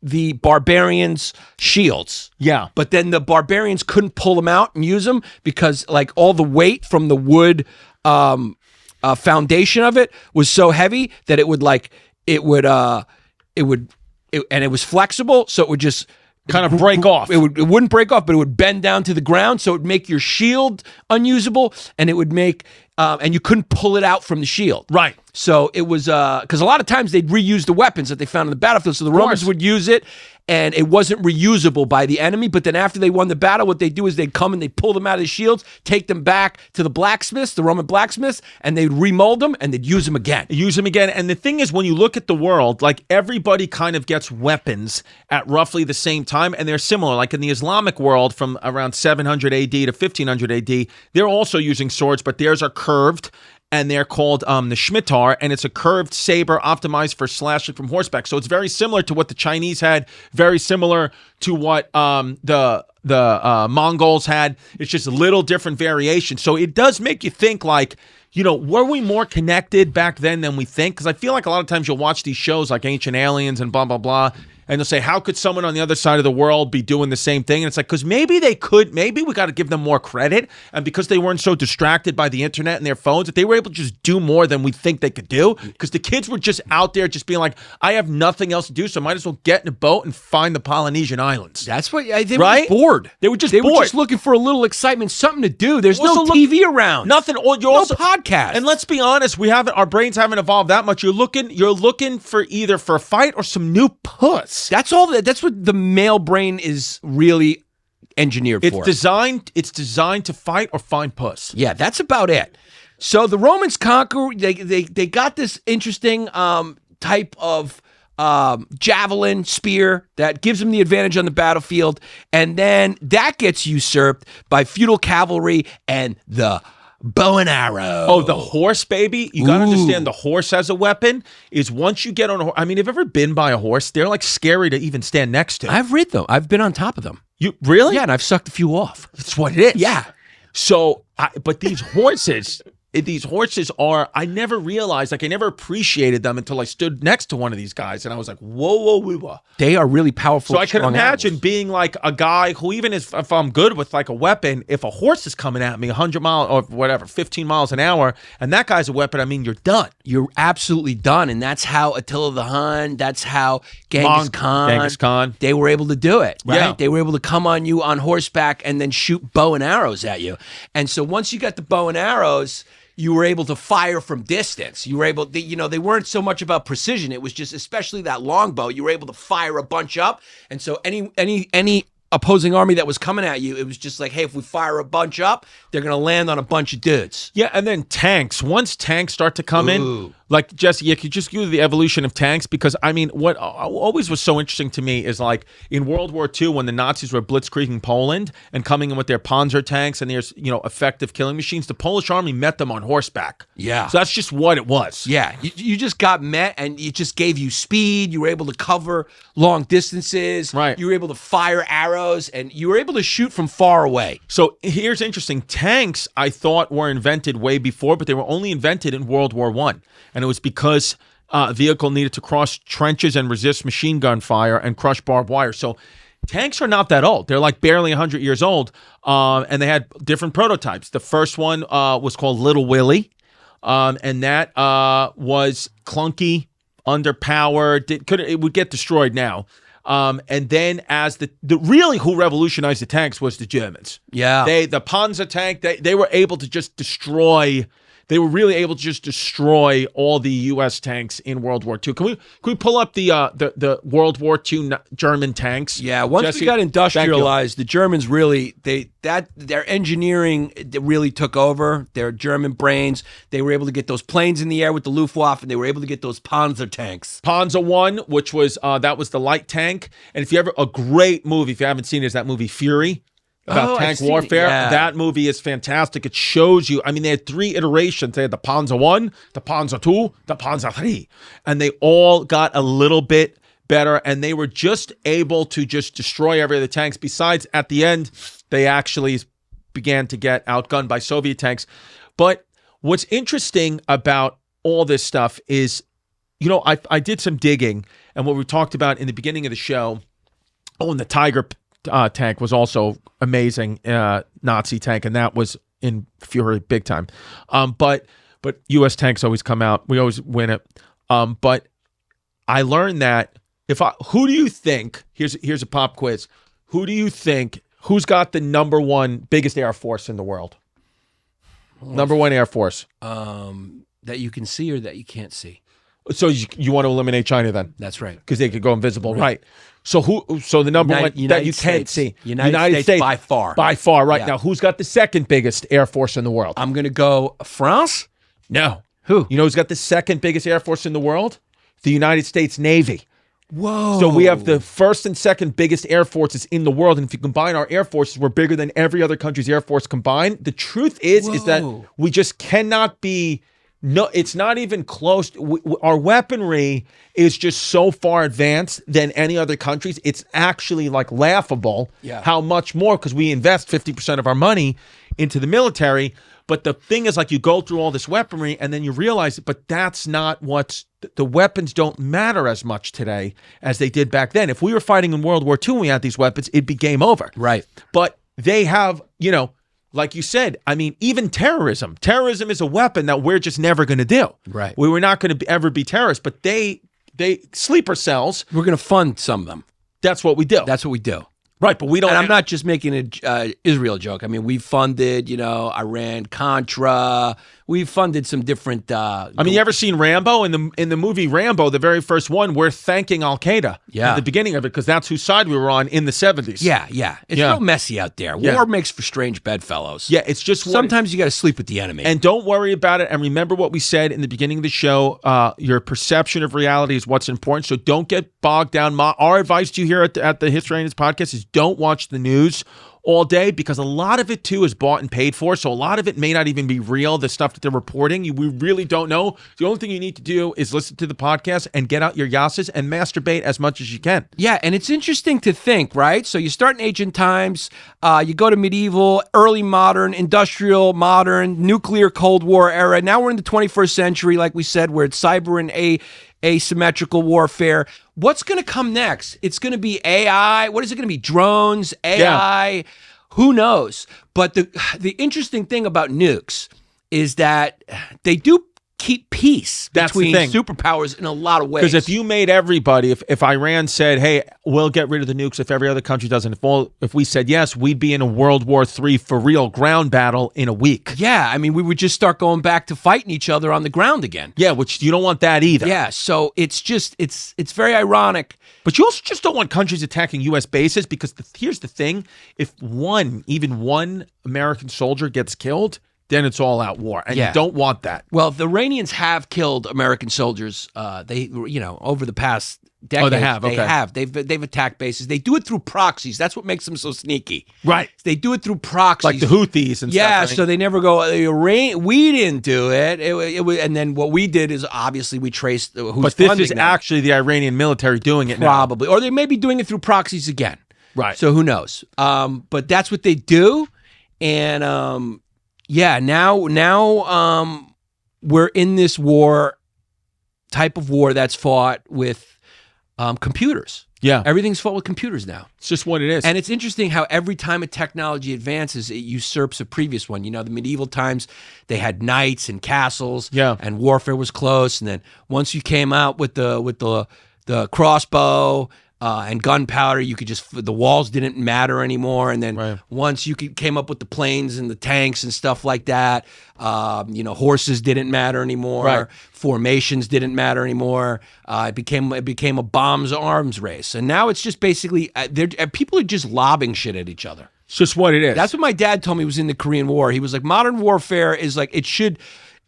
the barbarians' shields. Yeah. But then the barbarians couldn't pull them out and use them because like all the weight from the wood foundation of it was so heavy that it was flexible, so it would just kind of break off. It wouldn't break off, but it would bend down to the ground, so it would make your shield unusable, and it would make and you couldn't pull it out from the shield. Right. So it was because a lot of times they'd reuse the weapons that they found in the battlefield. So the Romans would use it, and it wasn't reusable by the enemy. But then after they won the battle, what they do is they'd come and they'd pull them out of the shields, take them back to the blacksmiths, the Roman blacksmiths, and they'd remold them and they'd use them again. And the thing is, when you look at the world, like everybody kind of gets weapons at roughly the same time, and they're similar. Like in the Islamic world, from around 700 AD to 1500 AD, they're also using swords, but theirs are curved. And they're called the Scimitar, and it's a curved saber optimized for slashing from horseback. So it's very similar to what the Chinese had, very similar to what the Mongols had. It's just a little different variation. So it does make you think, like, you know, were we more connected back then than we think? Because I feel like a lot of times you'll watch these shows like Ancient Aliens and blah, blah, blah, and they'll say, how could someone on the other side of the world be doing the same thing? And it's like, because maybe they could, maybe we got to give them more credit. And because they weren't so distracted by the internet and their phones, that they were able to just do more than we think they could do. Because the kids were just out there just being like, I have nothing else to do, so I might as well get in a boat and find the Polynesian islands. That's what they were just bored. They were just bored. They were just looking for a little excitement, something to do. There's also no TV around. Nothing. Or you're no also podcast. And let's be honest, our brains haven't evolved that much. You're looking for either for a fight or some new puss. That's all. That's what the male brain is really engineered for. It's designed to fight or find puss. Yeah, that's about it. So the Romans conquer. They got this interesting type of javelin spear that gives them the advantage on the battlefield, and then that gets usurped by feudal cavalry and the bow and arrow. Oh, the horse, baby. You got to understand, the horse as a weapon is once you get on a horse. I mean, have you ever been by a horse? They're like scary to even stand next to. I've rid them. I've been on top of them. You really? Yeah, and I've sucked a few off. That's what it is. Yeah. So, but these horses, I never realized, like I never appreciated them until I stood next to one of these guys and I was like, whoa. They are really powerful. So I can imagine animals. Being being like a guy who, even if I'm good with like a weapon, if a horse is coming at me 100 miles or whatever, 15 miles an hour, and that guy's a weapon, I mean, you're done. You're absolutely done. And that's how Attila the Hun, that's how Genghis Khan, they were able to do it, right? Yeah. They were able to come on you on horseback and then shoot bow and arrows at you. And so once you got the bow and arrows, you were able to fire from distance. You were able, they weren't so much about precision. It was just, especially that longbow, you were able to fire a bunch up. And so any opposing army that was coming at you, it was just like, hey, if we fire a bunch up, they're going to land on a bunch of dudes. Yeah, and then tanks. Once tanks start to come in, like Jesse, you could just go to the evolution of tanks, because I mean, what always was so interesting to me is like in World War II when the Nazis were blitzkrieging Poland and coming in with their Panzer tanks and their effective killing machines, the Polish army met them on horseback. Yeah. So that's just what it was. Yeah, you just got met and it just gave you speed. You were able to cover long distances. Right. You were able to fire arrows and you were able to shoot from far away. So here's interesting. Tanks, I thought, were invented way before, but they were only invented in World War I. And it was because a vehicle needed to cross trenches and resist machine gun fire and crush barbed wire. So tanks are not that old. They're like barely 100 years old. And they had different prototypes. The first one was called Little Willie. And that was clunky, underpowered. It would get destroyed now. And then as the really who revolutionized the tanks was the Germans. Yeah. The Panzer tank, they were able to just destroy. They were really able to just destroy all the U.S. tanks in World War II. Can we pull up the World War II German tanks? Yeah, once Jesse, we got industrialized, the Germans really their engineering really took over. Their German brains, they were able to get those planes in the air with the Luftwaffe, and they were able to get those Panzer tanks. Panzer I, which was that was the light tank. And if you ever a great movie, if you haven't seen it, is that movie Fury. About tank warfare. Yeah. That movie is fantastic. It shows you, I mean, they had 3 iterations. They had the Panzer I, the Panzer II, the Panzer III. And they all got a little bit better, and they were just able to just destroy every other tanks. Besides, at the end, they actually began to get outgunned by Soviet tanks. But what's interesting about all this stuff is I did some digging, and what we talked about in the beginning of the show. Oh, and the Tiger tank was also amazing, Nazi tank, and that was in fury big time. But U.S. tanks always come out. We always win it. But I learned that who do you think? Here's a pop quiz. Who do you think? Who's got the number one biggest air force in the world? Number one air force. That you can see or that you can't see. So you want to eliminate China then? That's right. Because they could go invisible, right? So the number one that you can't see, United States by far, right? Yeah. Now, who's got the second biggest air force in the world? I'm gonna go France. No, who? You know who's got the second biggest air force in the world? The United States Navy. Whoa! So we have the first and second biggest air forces in the world, and if you combine our air forces, we're bigger than every other country's air force combined. The truth is that we just cannot be. No, it's not even close. Our weaponry is just so far advanced than any other countries. It's actually like laughable how much more, because we invest 50% of our money into the military. But the thing is, like, you go through all this weaponry and then you realize, but that's not the weapons don't matter as much today as they did back then. If we were fighting in World War II and we had these weapons, it'd be game over. Right. But they have, like you said, I mean, even terrorism. Terrorism is a weapon that we're just never going to do. Right. We were not going to ever be terrorists, but they sleeper cells. We're going to fund some of them. That's what we do. That's what we do. Right, but we don't. And I'm not just making an Israel joke. I mean, we funded, Iran, Contra. We've funded some different. I mean, you ever seen Rambo? In the movie Rambo, the very first one, we're thanking Al Qaeda at the beginning of it, because that's whose side we were on in the 70s. Yeah. It's real messy out there. War makes for strange bedfellows. Yeah, it's just sometimes you got to sleep with the enemy. And don't worry about it. And remember what we said in the beginning of the show. Your perception of reality is what's important. So don't get bogged down. Our advice to you here at the History Hyenas podcast is don't watch the news all day, because a lot of it too is bought and paid for. So a lot of it may not even be real, the stuff that they're reporting. We really don't know. The only thing you need to do is listen to the podcast and get out your yasses and masturbate as much as you can. Yeah, and it's interesting to think, right? So you start in ancient times, you go to medieval, early modern, industrial, modern, nuclear, Cold War era. Now we're in the 21st century, like we said, where it's cyber and asymmetrical warfare. What's going to come next? It's going to be AI. What is it going to be? Drones, AI? Yeah. Who knows? But the interesting thing about nukes is that they do keep peace between superpowers in a lot of ways. Because if you made everybody, if Iran said, hey, we'll get rid of the nukes if every other country doesn't, if we said yes, we'd be in a World War III for real ground battle in a week. Yeah, I mean, we would just start going back to fighting each other on the ground again. Yeah, which you don't want that either. Yeah, so it's very ironic. But you also just don't want countries attacking U.S. bases, because here's the thing. If even one American soldier gets killed, then it's all out war, and you don't want that. Well, the Iranians have killed American soldiers. They, over the past decade. Oh, they have. Okay. They have. They've attacked bases. They do it through proxies. That's what makes them so sneaky. Right. They do it through proxies, like the Houthis and stuff. Yeah. So they never go. We didn't do it. It was, and then what we did is obviously we traced who's funding them. But this is actually the Iranian military doing it now. Probably, or they may be doing it through proxies again. Right. So who knows? But that's what they do, and. Yeah, now we're in this type of war that's fought with computers. Yeah. Everything's fought with computers now. It's just what it is. And it's interesting how every time a technology advances, it usurps a previous one. The medieval times, they had knights and castles, and warfare was close. And then once you came out with the crossbow, and gunpowder, the walls didn't matter anymore. And then once you came up with the planes and the tanks and stuff like that, horses didn't matter anymore. Right. Formations didn't matter anymore. It became a bombs arms race. And now it's just basically, people are just lobbing shit at each other. It's just what it is. That's what my dad told me was in the Korean War. He was like, modern warfare is like,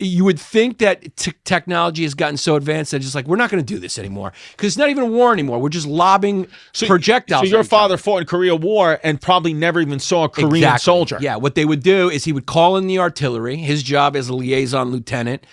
you would think that technology has gotten so advanced that it's just like, we're not going to do this anymore, because it's not even a war anymore. We're just lobbing projectiles. So your father fought in Korea War and probably never even saw a Korean soldier. Yeah, what they would do is he would call in the artillery. His job as a liaison lieutenant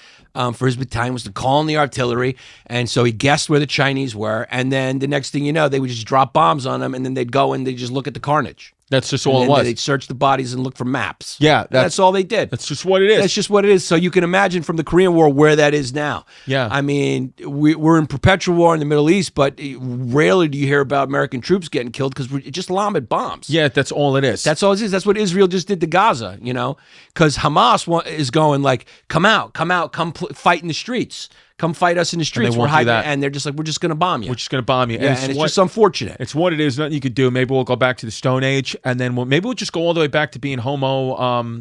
for his battalion was to call in the artillery, and so he guessed where the Chinese were, and then the next thing you know, they would just drop bombs on them, and then they'd go and they'd just look at the carnage. That's just And all it then was. they'd search the bodies and look for maps. Yeah, that's all they did. That's just what it is. That's just what it is. So you can imagine from the Korean War where that is now. Yeah. I mean, we're in perpetual war in the Middle East, but rarely do you hear about American troops getting killed because we're just lobbing bombs. Yeah, that's all it is. That's all it is. That's what Israel just did to Gaza, you know, because Hamas is going like, come out, come fight in the streets. Come fight us in the streets. won't do that. And they're just like, we're just going to bomb you. We're just going to bomb you. Yeah, and it's just unfortunate. It's what it is. Nothing you could do. Maybe we'll go back to the Stone Age, and then maybe we'll just go all the way back to being Homo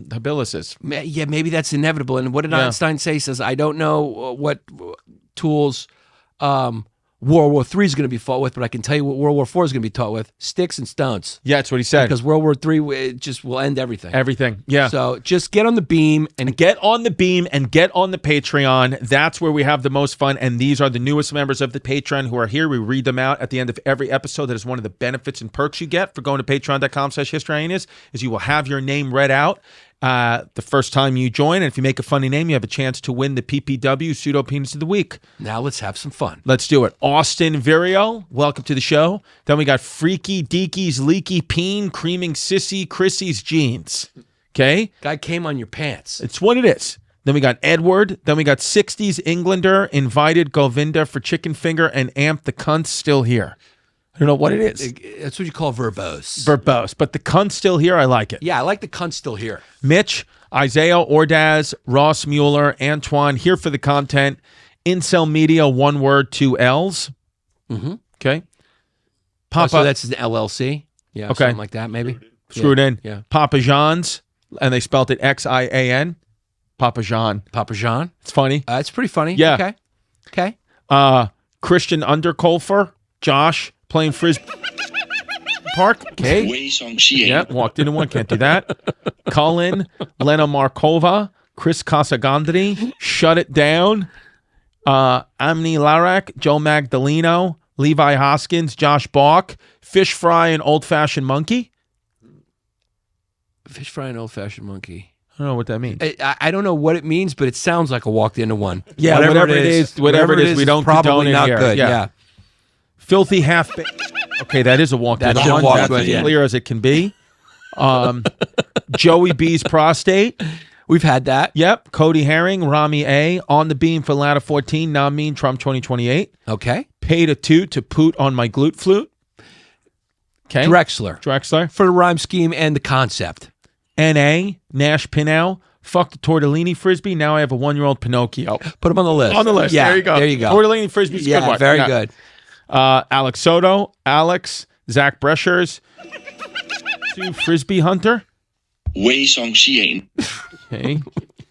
habilis. Yeah, maybe that's inevitable. And what did Einstein say? He says, I don't know what tools World War III is going to be fought with, but I can tell you what World War IV is going to be taught with: sticks and stones. Yeah, that's what he said. Because World War III it just will end everything. Everything. Yeah. So just get on the beam and get on the beam and get on the Patreon. That's where we have the most fun. And these are the newest members of the Patreon who are here. We read them out at the end of every episode. That is one of the benefits and perks you get for going to patreon.com/historyhyenas is you will have your name read out the first time you join. And if you make a funny name, you have a chance to win the PPW Pseudo Penis of the Week. Now let's have some fun. Let's do it. Austin Virio, welcome to the show. Then we got Freaky Deaky's Leaky Peen, Creaming Sissy, Chrissy's Jeans. Okay? Guy came on your pants. It's what it is. Then we got Edward. Then we got 60s Englander, Invited Govinda for Chicken Finger, and Amp the Cunt's still here. I don't know what it is. That's what you call verbose. Verbose. But the cunt's still here. I like it. Yeah, I like the cunt still here. Mitch, Isaiah Ordaz, Ross Mueller, Antoine, here for the content. Incel Media, one word, 2 L's. Mm-hmm. Okay. Papa, so that's an LLC? Yeah, okay. Something like that, maybe? Screw it in. Yeah. Papa Jean's, and they spelled it Xian. Papa Jean. Papa Jean? It's funny. It's pretty funny. Yeah. Okay. Christian Underkolfer, Josh, playing Frisbee Park. Okay. Yep, walked into one. Can't do that. Colin, Lena Markova, Chris Casagandri, Shut It Down. Amni Larak, Joe Magdaleno, Levi Hoskins, Josh Balk, Fish Fry, and Old Fashioned Monkey. Fish Fry and Old Fashioned Monkey. I don't know what that means. I don't know what it means, but it sounds like a walked into one. Yeah, whatever it is, we don't probably condone not here. good. Yeah. Filthy half. Okay, that is a walk. That's in a one. walk That's in, as yeah. clear as it can be. Joey B's prostate. We've had that. Yep. Cody Herring, Rami A. On the beam for ladder 14. Namin Trump 2028. Okay. Paid a toot to poot on my glute flute. Okay. Drexler. For the rhyme scheme and the concept. N.A. Nash Pinow. Fuck the tortellini frisbee. Now I have a 1-year-old Pinocchio. Put him on the list. On the list. Yeah, There you go. Tortellini frisbee's a good one. Very good. Alex Soto, Alex, Zach Breschers, Sue Frisbee Hunter. Okay.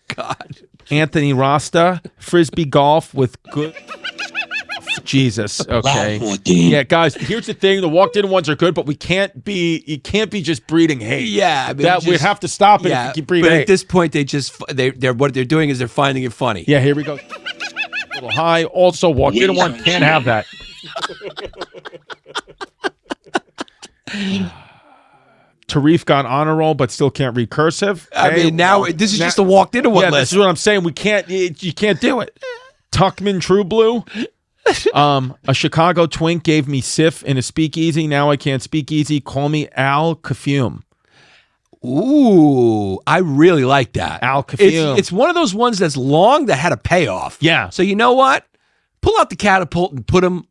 God. Anthony Rasta, Frisbee Golf with good. Jesus. Okay. Yeah, guys. Here's the thing: the walked-in ones are good, but you can't be just breeding hate. Yeah, I mean, we have to stop it. Yeah, if you keep breeding but hate. at this point, they're what they're doing is they're finding it funny. Yeah, here we go. A little high. Also, walked-in one can't have that. Tarif got honor roll, but still can't read cursive. I mean, now this is just a walked into one yeah, list. This is what I'm saying. You can't do it. Tuckman True Blue. A Chicago twink gave me Sif in a speakeasy. Now I can't speak easy. Call me Al Kafume. Ooh, I really like that. Al Kafume. It's one of those ones that's long that had a payoff. Yeah. So you know what? Pull out the catapult and put him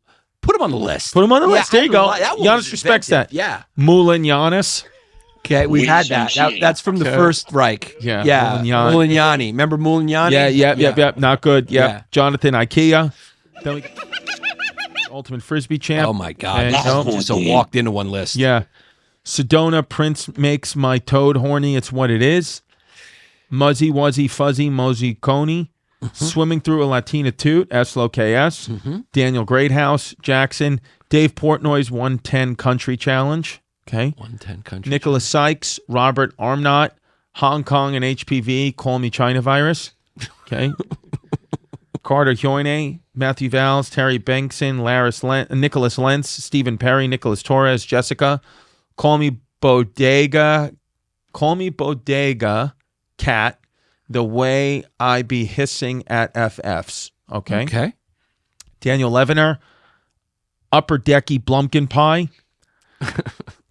on the list. Put him on the list. There you go. Giannis respects that. Yeah. Mullen Giannis. Okay, we've had that. That's from the First Reich. Yeah. Mullen Yanni. Remember Mullen Yanni? Yeah. Not good. Yep. Yeah. Jonathan IKEA. Then we Ultimate Frisbee champ. Oh my God. And, Just a walked into one list. Yeah. Sedona Prince makes my toad horny. It's what it is. Muzzy Wuzzy Fuzzy Mosey Coney. Swimming through a Latina toot. SLOKS. Daniel Greathouse. Jackson. Dave Portnoy's 110 Country Challenge. Okay. 110 Country. Nicholas Sykes. Robert Armnott. Hong Kong and HPV. Call me China virus. Okay. Carter Hyoine, Matthew Valls, Terry Bankson, Nicholas Lentz, Stephen Perry, Nicholas Torres, Jessica. Call me Bodega Cat, the way I be hissing at FFs. Okay. Okay. Daniel Levener, Upper Decky Blumpkin Pie.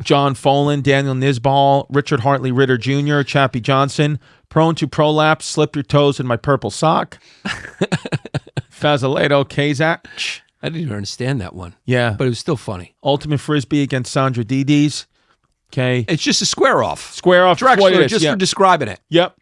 John Folan, Daniel Nisball, Richard Hartley Ritter Jr., Chappie Johnson, prone to prolapse, slip your toes in my purple sock. Fazileto Kazak. I didn't even understand that one. Yeah. But it was still funny. Ultimate Frisbee against Sandra Dides. Okay. It's just a square off. Square off. Drexler, just for describing it. Yep.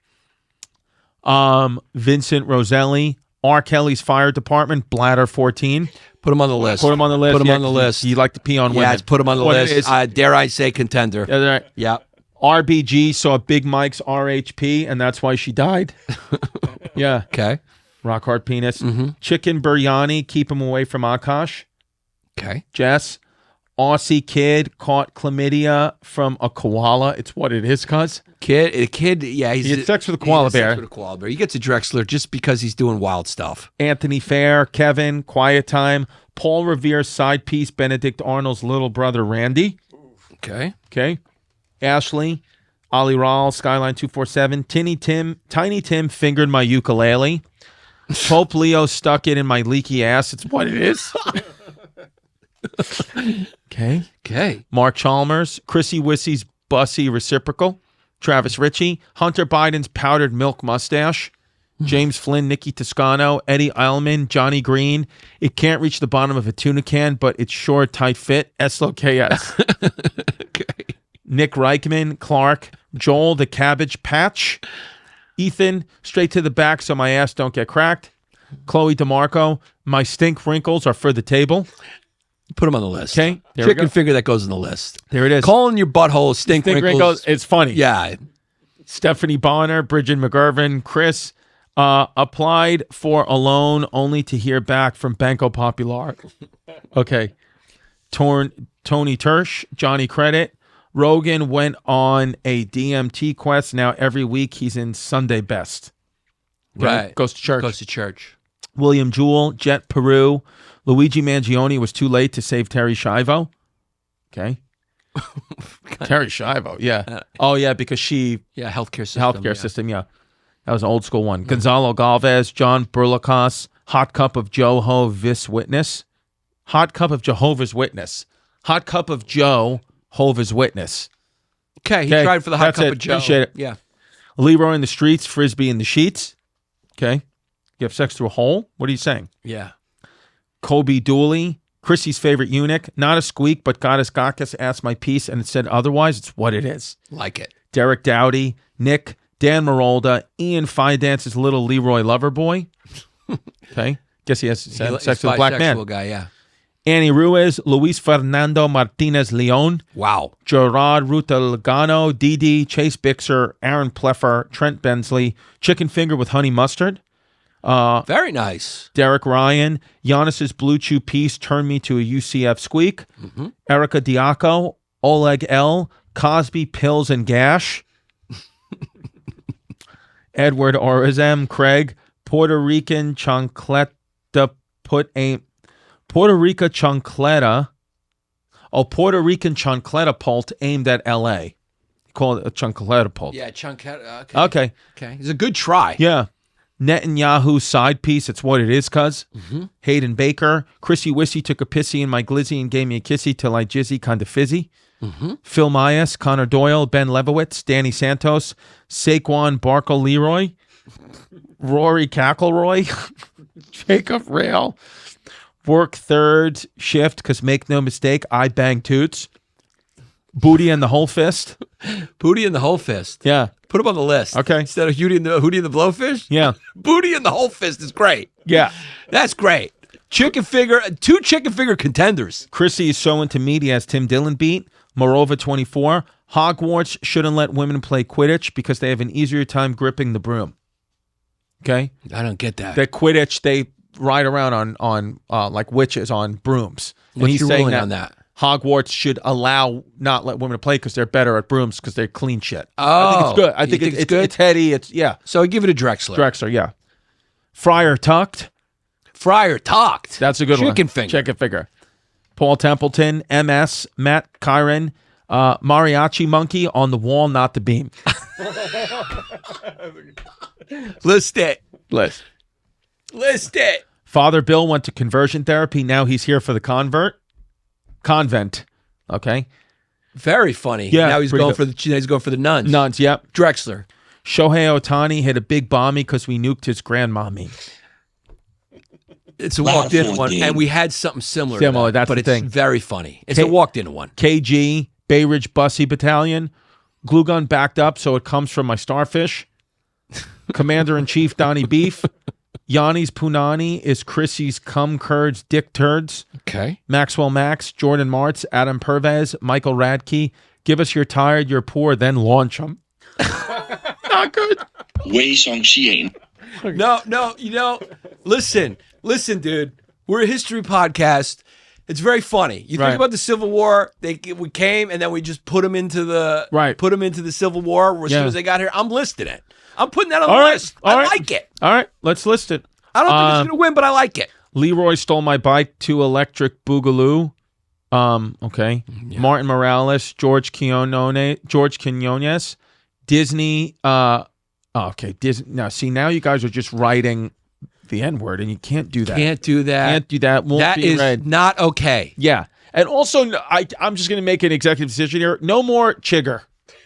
Vincent Roselli, R. Kelly's Fire Department, Bladder 14. Put him on the list. Put him on the list. Put him on the list. You like to pee on women. Yes, put him on the list. Dare I say contender. Yeah, right. Yeah. RBG saw Big Mike's RHP, and that's why she died. Yeah. Okay. Rock hard penis. Chicken biryani, keep him away from Akash. Okay. Jess. Aussie kid caught chlamydia from a koala. It's what it is, cuz. Kid, yeah. He had sex with a koala bear. Sex with a koala bear. He gets a Drexler just because he's doing wild stuff. Anthony Fair, Kevin, Quiet Time, Paul Revere's side piece, Benedict Arnold's little brother, Randy. Okay. Okay. Ashley, Ali Rawl, Skyline 247, Tiny Tim fingered my ukulele. Pope Leo stuck it in my leaky ass. It's what it is. Okay. Okay. Mark Chalmers, Chrissy Wissy's bussy reciprocal. Travis Ritchie, Hunter Biden's powdered milk mustache. James Flynn, Nikki Toscano, Eddie Eilman, Johnny Green. It can't reach the bottom of a tuna can, but it's sure tight fit. SLKS. Okay. Nick Reichman, Clark, Joel the Cabbage Patch, Ethan, straight to the back so my ass don't get cracked. Chloe DeMarco, my stink wrinkles are for the table. Put him on the list. Okay, there we Chicken go. finger that goes on the list. There it is. Calling your butthole stink wrinkles. It's funny. Yeah. Stephanie Bonner, Bridget McGurvin, Chris, applied for a loan only to hear back from Banco Popular. Okay. Tony Tersh, Johnny Credit. Rogan went on a DMT quest. Now every week he's in Sunday Best. Okay? Right. Goes to church. Goes to church. William Jewell, Jet Peru. Luigi Mangione was too late to save Terry Schiavo. Okay. Terry Schiavo, yeah. Oh, yeah, because she... Yeah, healthcare system. System, yeah. That was an old school one. Gonzalo Galvez, John Burlacos, Hot Cup of Jehovah's Witness. Hot Cup of Jehovah's Witness. Hot Cup of Jehovah's Witness. Okay, he tried for the Hot Cup of Joe. Appreciate it. Yeah. Leroy in the streets, Frisbee in the sheets. Okay. You have sex through a hole? What are you saying? Yeah. Kobe Dooley, Chrissy's favorite eunuch. Not a squeak, but Goddess Gakis asked my piece and it said otherwise. It's what it is. Like it. Derek Dowdy, Nick, Dan Marolda, Ian Fidance's little Leroy Loverboy. Okay. Guess he has sex with a black man. Guy, yeah. Annie Ruiz, Luis Fernando Martinez Leon. Wow. Gerard Ruta Logano, Didi, Chase Bixer, Aaron Pleffer, Trent Bensley, Chicken Finger with Honey Mustard. Very nice. Derek Ryan, Giannis's Blue Chew piece turned me to a UCF squeak. Erica Diaco, Oleg L, Cosby Pills and Gash. Edward Orizem, Craig, Puerto Rican Chancleta Puerto Rican Chancleta pult aimed at L.A. Call it a Chancleta pult. Yeah, Chancleta. Okay. Okay. It's a good try. Yeah. Netanyahu side piece. It's what it is, cuz. Hayden Baker. Chrissy Wissy took a pissy in my glizzy and gave me a kissy till I jizzy kind of fizzy. Phil Myers, Connor Doyle, Ben Lebowitz, Danny Santos, Saquon Barkle Leroy, Rory Cackleroy, Jacob Rail. Work third shift because make no mistake, I bang toots. Booty and the whole fist. Booty and the whole fist. Yeah. Put him on the list. Okay. Instead of Hootie and the Blowfish? Yeah. Booty and the whole fist is great. Yeah. That's great. Chicken finger, 2 chicken finger contenders. Chrissy is so into meat, he has Tim Dillon beat. Morova 24. Hogwarts shouldn't let women play Quidditch because they have an easier time gripping the broom. Okay? I don't get that. The Quidditch, they ride around on like witches on brooms. And What's he's your saying ruling on that? Hogwarts should not let women play because they're better at brooms because they're clean shit. Oh. I think it's good. I think it's good? It's heady. It's, yeah. So I give it a Drexler. Drexler, yeah. Friar Tucked. Friar talked. That's a good one. Chicken finger. Chicken finger. Paul Templeton, MS, Matt Kyron, Mariachi Monkey on the wall, not the beam. List it. List. List it. Father Bill went to conversion therapy. Now he's here for the convent. Okay. Very funny. Yeah, Now he's pretty going good. he's going for the nuns. Nuns, yep. Drexler. Shohei Ohtani hit a big bombie because we nuked his grandmommy. It's a walked in one, and we had something similar. Similar, to that, that's but the it's thing. very funny. It's a walked in one. KG, Bay Ridge Bussy Battalion. Glue gun backed up, so it comes from my starfish. Commander-in-Chief Donnie Beef. Yanni's Punani is Chrissy's cum curds dick turds. Okay. Maxwell Max, Jordan Martz, Adam Pervez, Michael Radke. Give us your tired, you're poor, then launch them. Not good. Wei Song Xian. No. Listen, dude. We're a history podcast. It's very funny. You Right. think about the Civil War. We came and then we just put them into the Civil War as soon as they got here. I'm listing it. I'm putting that on the list. I like it. All right, let's list it. I don't think it's gonna win, but I like it. Leroy stole my bike to Electric Boogaloo. Okay. Yeah. Martin Morales, George Quinones, Disney. Okay. Disney. Now, see, now you guys are just writing the N-word, and you can't do that. Can't do that. Can't do that. Won't That be is read. not okay. Yeah. And also, I'm just going to make an executive decision here. No more chigger.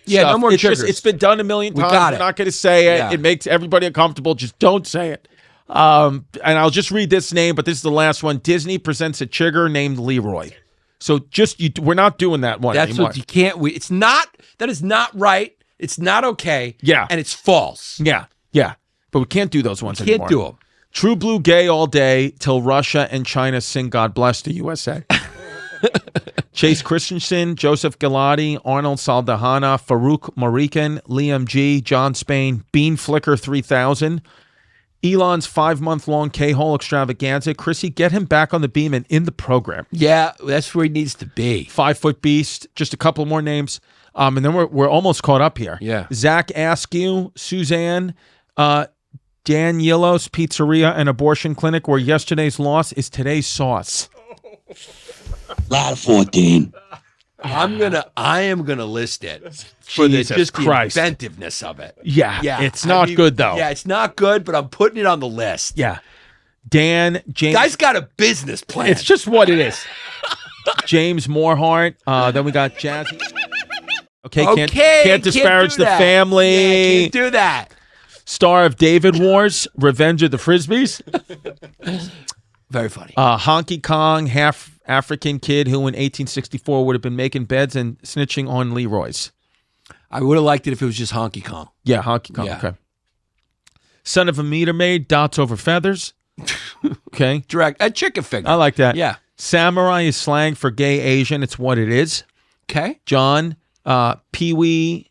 Yeah, stuff. no more chiggers. It's been done a million We times. got We're it. not going to say it. Yeah. It makes everybody uncomfortable. Just don't say it. And I'll just read this name, but this is the last one. Disney presents a chigger named Leroy. So we're not doing that one That's anymore. what you can't. It's not. That is not right. It's not okay. Yeah. And it's false. Yeah. But we can't do those ones Can't anymore. do them. True blue gay all day till Russia and China sing God Bless the USA. Chase Christensen, Joseph Galati, Arnold Saldahana, Farouk Marikan, Liam G, John Spain, Bean Flicker 3000, Elon's 5-month-long K-hole extravaganza. Chrissy, get him back on the beam and in the program. Yeah, that's where he needs to be. 5-foot beast. Just a couple more names. And then we're almost caught up here. Yeah. Zach Askew, Suzanne, Dan Yillos Pizzeria and Abortion Clinic, where yesterday's loss is today's sauce. Ladder 14. I am gonna list it for Jesus the Christ. inventiveness of it. Yeah. Yeah, It's not good, though. Yeah, it's not good, but I'm putting it on the list. Yeah. Dan, James. Guy's got a business plan. It's just what it is. James Morehart. Then we got Jazzy. Okay, can't disparage do the that. family. Yeah, can't do that. Star of David Wars, Revenge of the Frisbees. Very funny. Honky Kong, half African kid who in 1864 would have been making beds and snitching on Leroy's. I would have liked it if it was just Honky Kong. Yeah, Honky Kong. Yeah. Okay. Son of a meter maid, dots over feathers. Okay. Direct a chicken figure. I like that. Yeah. Samurai is slang for gay Asian. It's what it is. Okay. John, Pee-wee,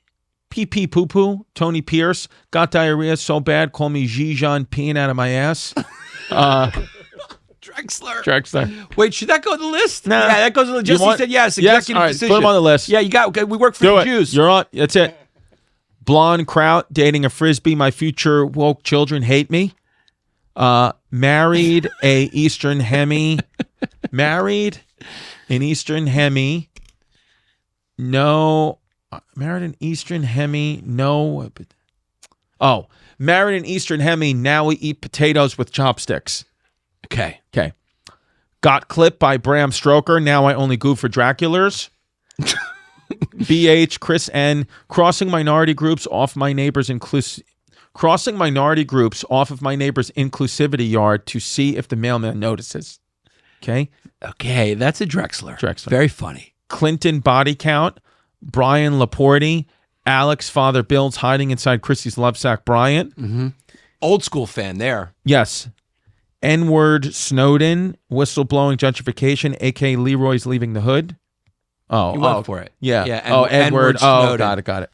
pee-pee poo-poo, Tony Pierce, got diarrhea so bad, call me Zijan peeing out of my ass. Drexler. Wait, should that go on the list? Nah. Yeah, that goes on the list. You Jesse want- said yes. Yes? Executive All right, decision. put him on the list. Yeah, you got. We work for Do the it. Jews. You're on. That's it. Blonde Kraut dating a Frisbee. My future woke children hate me. Married a Eastern Hemi. Married an Eastern Hemi. No. Married an Eastern Hemi. No. Oh. Married an Eastern Hemi. Now we eat potatoes with chopsticks. Okay. Okay. Got clipped by Bram Stoker. Now I only goof for Draculars. BH, Chris N. Crossing minority groups off my neighbor's inclusivity yard to see if the mailman notices. Okay. Okay, that's a Drexler. Drexler. Very funny. Clinton body count. Brian Laporte. Alex Father Bill's hiding inside Chrissy's love sack. Bryant. Old school fan there. Yes. N-word Snowden. Whistleblowing gentrification. A.K. Leroy's leaving the hood. Oh, He went for it. Yeah. Yeah, Edward. N-word Oh, Snowden. got it.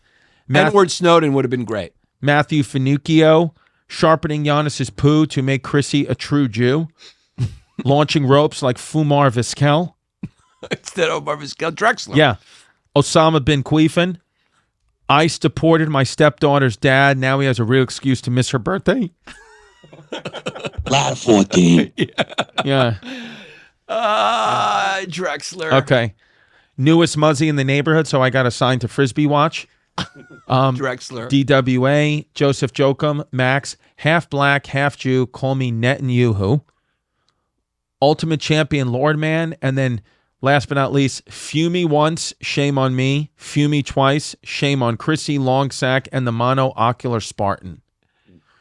Edward Snowden would have been great. Matthew Finucchio, sharpening Giannis's poo to make Chrissy a true Jew. Launching ropes like Fumar Viskel. Instead of Marvis Drexler. Yeah. Osama bin Queefin. ICE deported my stepdaughter's dad. Now he has a real excuse to miss her birthday. Ladder 14. Yeah. Drexler. Okay. Newest Muzzy in the neighborhood, so I got assigned to Frisbee Watch. Drexler. DWA, Joseph Jokum, Max, half black, half Jew, call me Netanyahu. Ultimate Champion Lord Man, and then Last but not least, Fumi once, shame on me. Fumi twice, shame on Chrissy, Longsack, and the mono-ocular Spartan.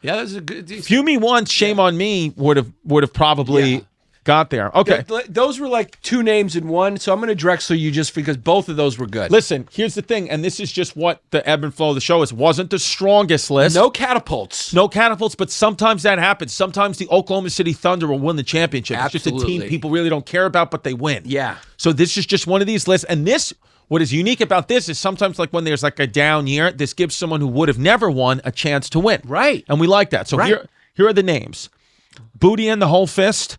Yeah, that's a good. Fumi once, shame on me would have probably got there. Okay. Those were like two names in one, so I'm going to Drexler you just because both of those were good. Listen, here's the thing, and this is just what the ebb and flow of the show is. Wasn't the strongest list. No catapults. No catapults, but sometimes that happens. Sometimes the Oklahoma City Thunder will win the championship. It's just a Absolutely. team people really don't care about, but they win. Yeah. So this is just one of these lists. And this, what is unique about this is sometimes like when there's like a down year, this gives someone who would have never won a chance to win. Right. And we like that. So Right. here are the names. Booty and the Whole Fist.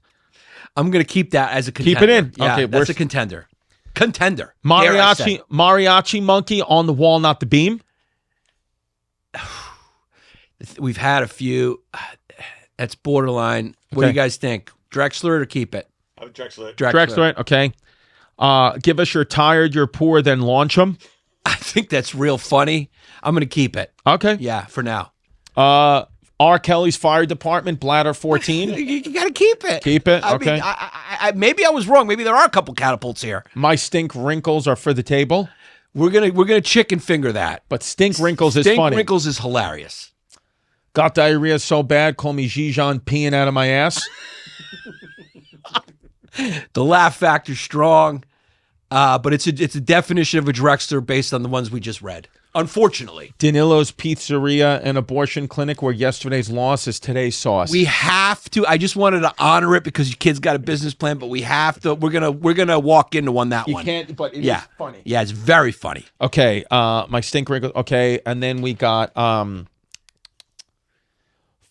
I'm going to keep that as a contender. Keep it in. Yeah, Okay, that's a contender. Contender. Mariachi monkey on the wall, not the beam. We've had a few. That's borderline. What do Okay. you guys think? Drexler or keep it? Drexler. Drexler, okay. Give us your tired, your poor, then launch them. I think that's real funny. I'm going to keep it. Okay. Yeah, for now. R. Kelly's Fire Department, Bladder 14. You got to keep it. Keep it, I okay. mean, I maybe I was wrong. Maybe there are a couple catapults here. My stink wrinkles are for the table, We're gonna chicken finger that. but stink wrinkles is Stink funny. wrinkles is hilarious. Got diarrhea so bad, call me Zijan peeing out of my ass. The laugh factor's strong, but it's a definition of a Drexler based on the ones we just read. Unfortunately, Danilo's Pizzeria and Abortion Clinic, where yesterday's loss is today's sauce. we have to. I just wanted to honor it because your kid's got a business plan, but we have to. We're gonna walk into that you one. can't, but it is Yeah, funny. Yeah, it's very funny. Okay, my stink wrinkles. Okay, and then we got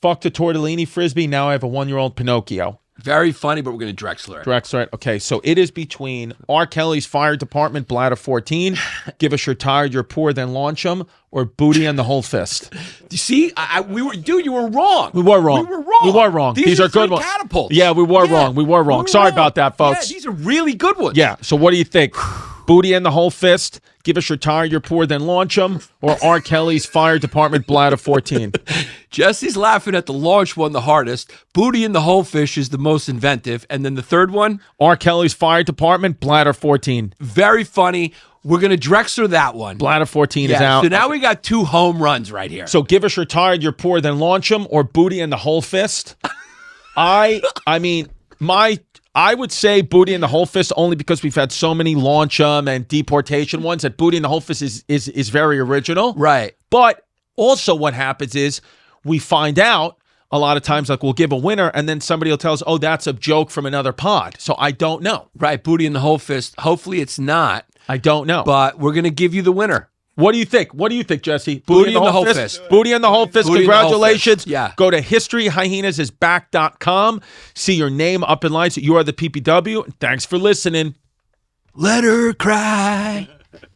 fuck the tortellini frisbee. Now I have a 1-year-old Pinocchio. Very funny, but we're gonna Drexler. Drex, right? Okay, so it is between R. Kelly's Fire Department, Bladder 14, Give Us Your Tired, Your Poor, Then Launch 'Em, or Booty and the Whole Fist. You see, you were wrong. We were wrong. We were wrong. We were wrong. These are good three ones. Catapults. Yeah, we were wrong. We were wrong. Sorry about that, folks. Yeah, these are really good ones. Yeah, so what do you think? Booty and the Whole Fist, Give Us Your Tired, Your Poor, Then Launch 'Em, or R. Kelly's Fire Department, Bladder 14? Jesse's laughing at the launch one the hardest. Booty and the Whole Fish is the most inventive. And then the third one, R. Kelly's Fire Department, Bladder 14. very funny. We're going to Drexler that one. Bladder 14 is Yeah, out. so now we got two home runs right here. So Give Us Your Tired, Your Poor, Then Launch 'Em, or Booty and the Whole Fist. I would say Booty and the Whole Fist only because we've had so many launch 'em and deportation ones that Booty and the Whole Fist is very original. Right. But also what happens is we find out a lot of times, like we'll give a winner and then somebody will tell us, oh, that's a joke from another pod. So I don't know. Right. Booty and the Whole Fist. Hopefully it's not, I don't know. but we're going to give you the winner. What do you think? What do you think, Jesse? Booty and the Whole Fist. Booty and the Whole Fist. Booty and the Whole Congratulations. Fist. Yeah. Go to historyhyenasisback.com. See your name up in lights. You are the PPW. Thanks for listening. Let her cry.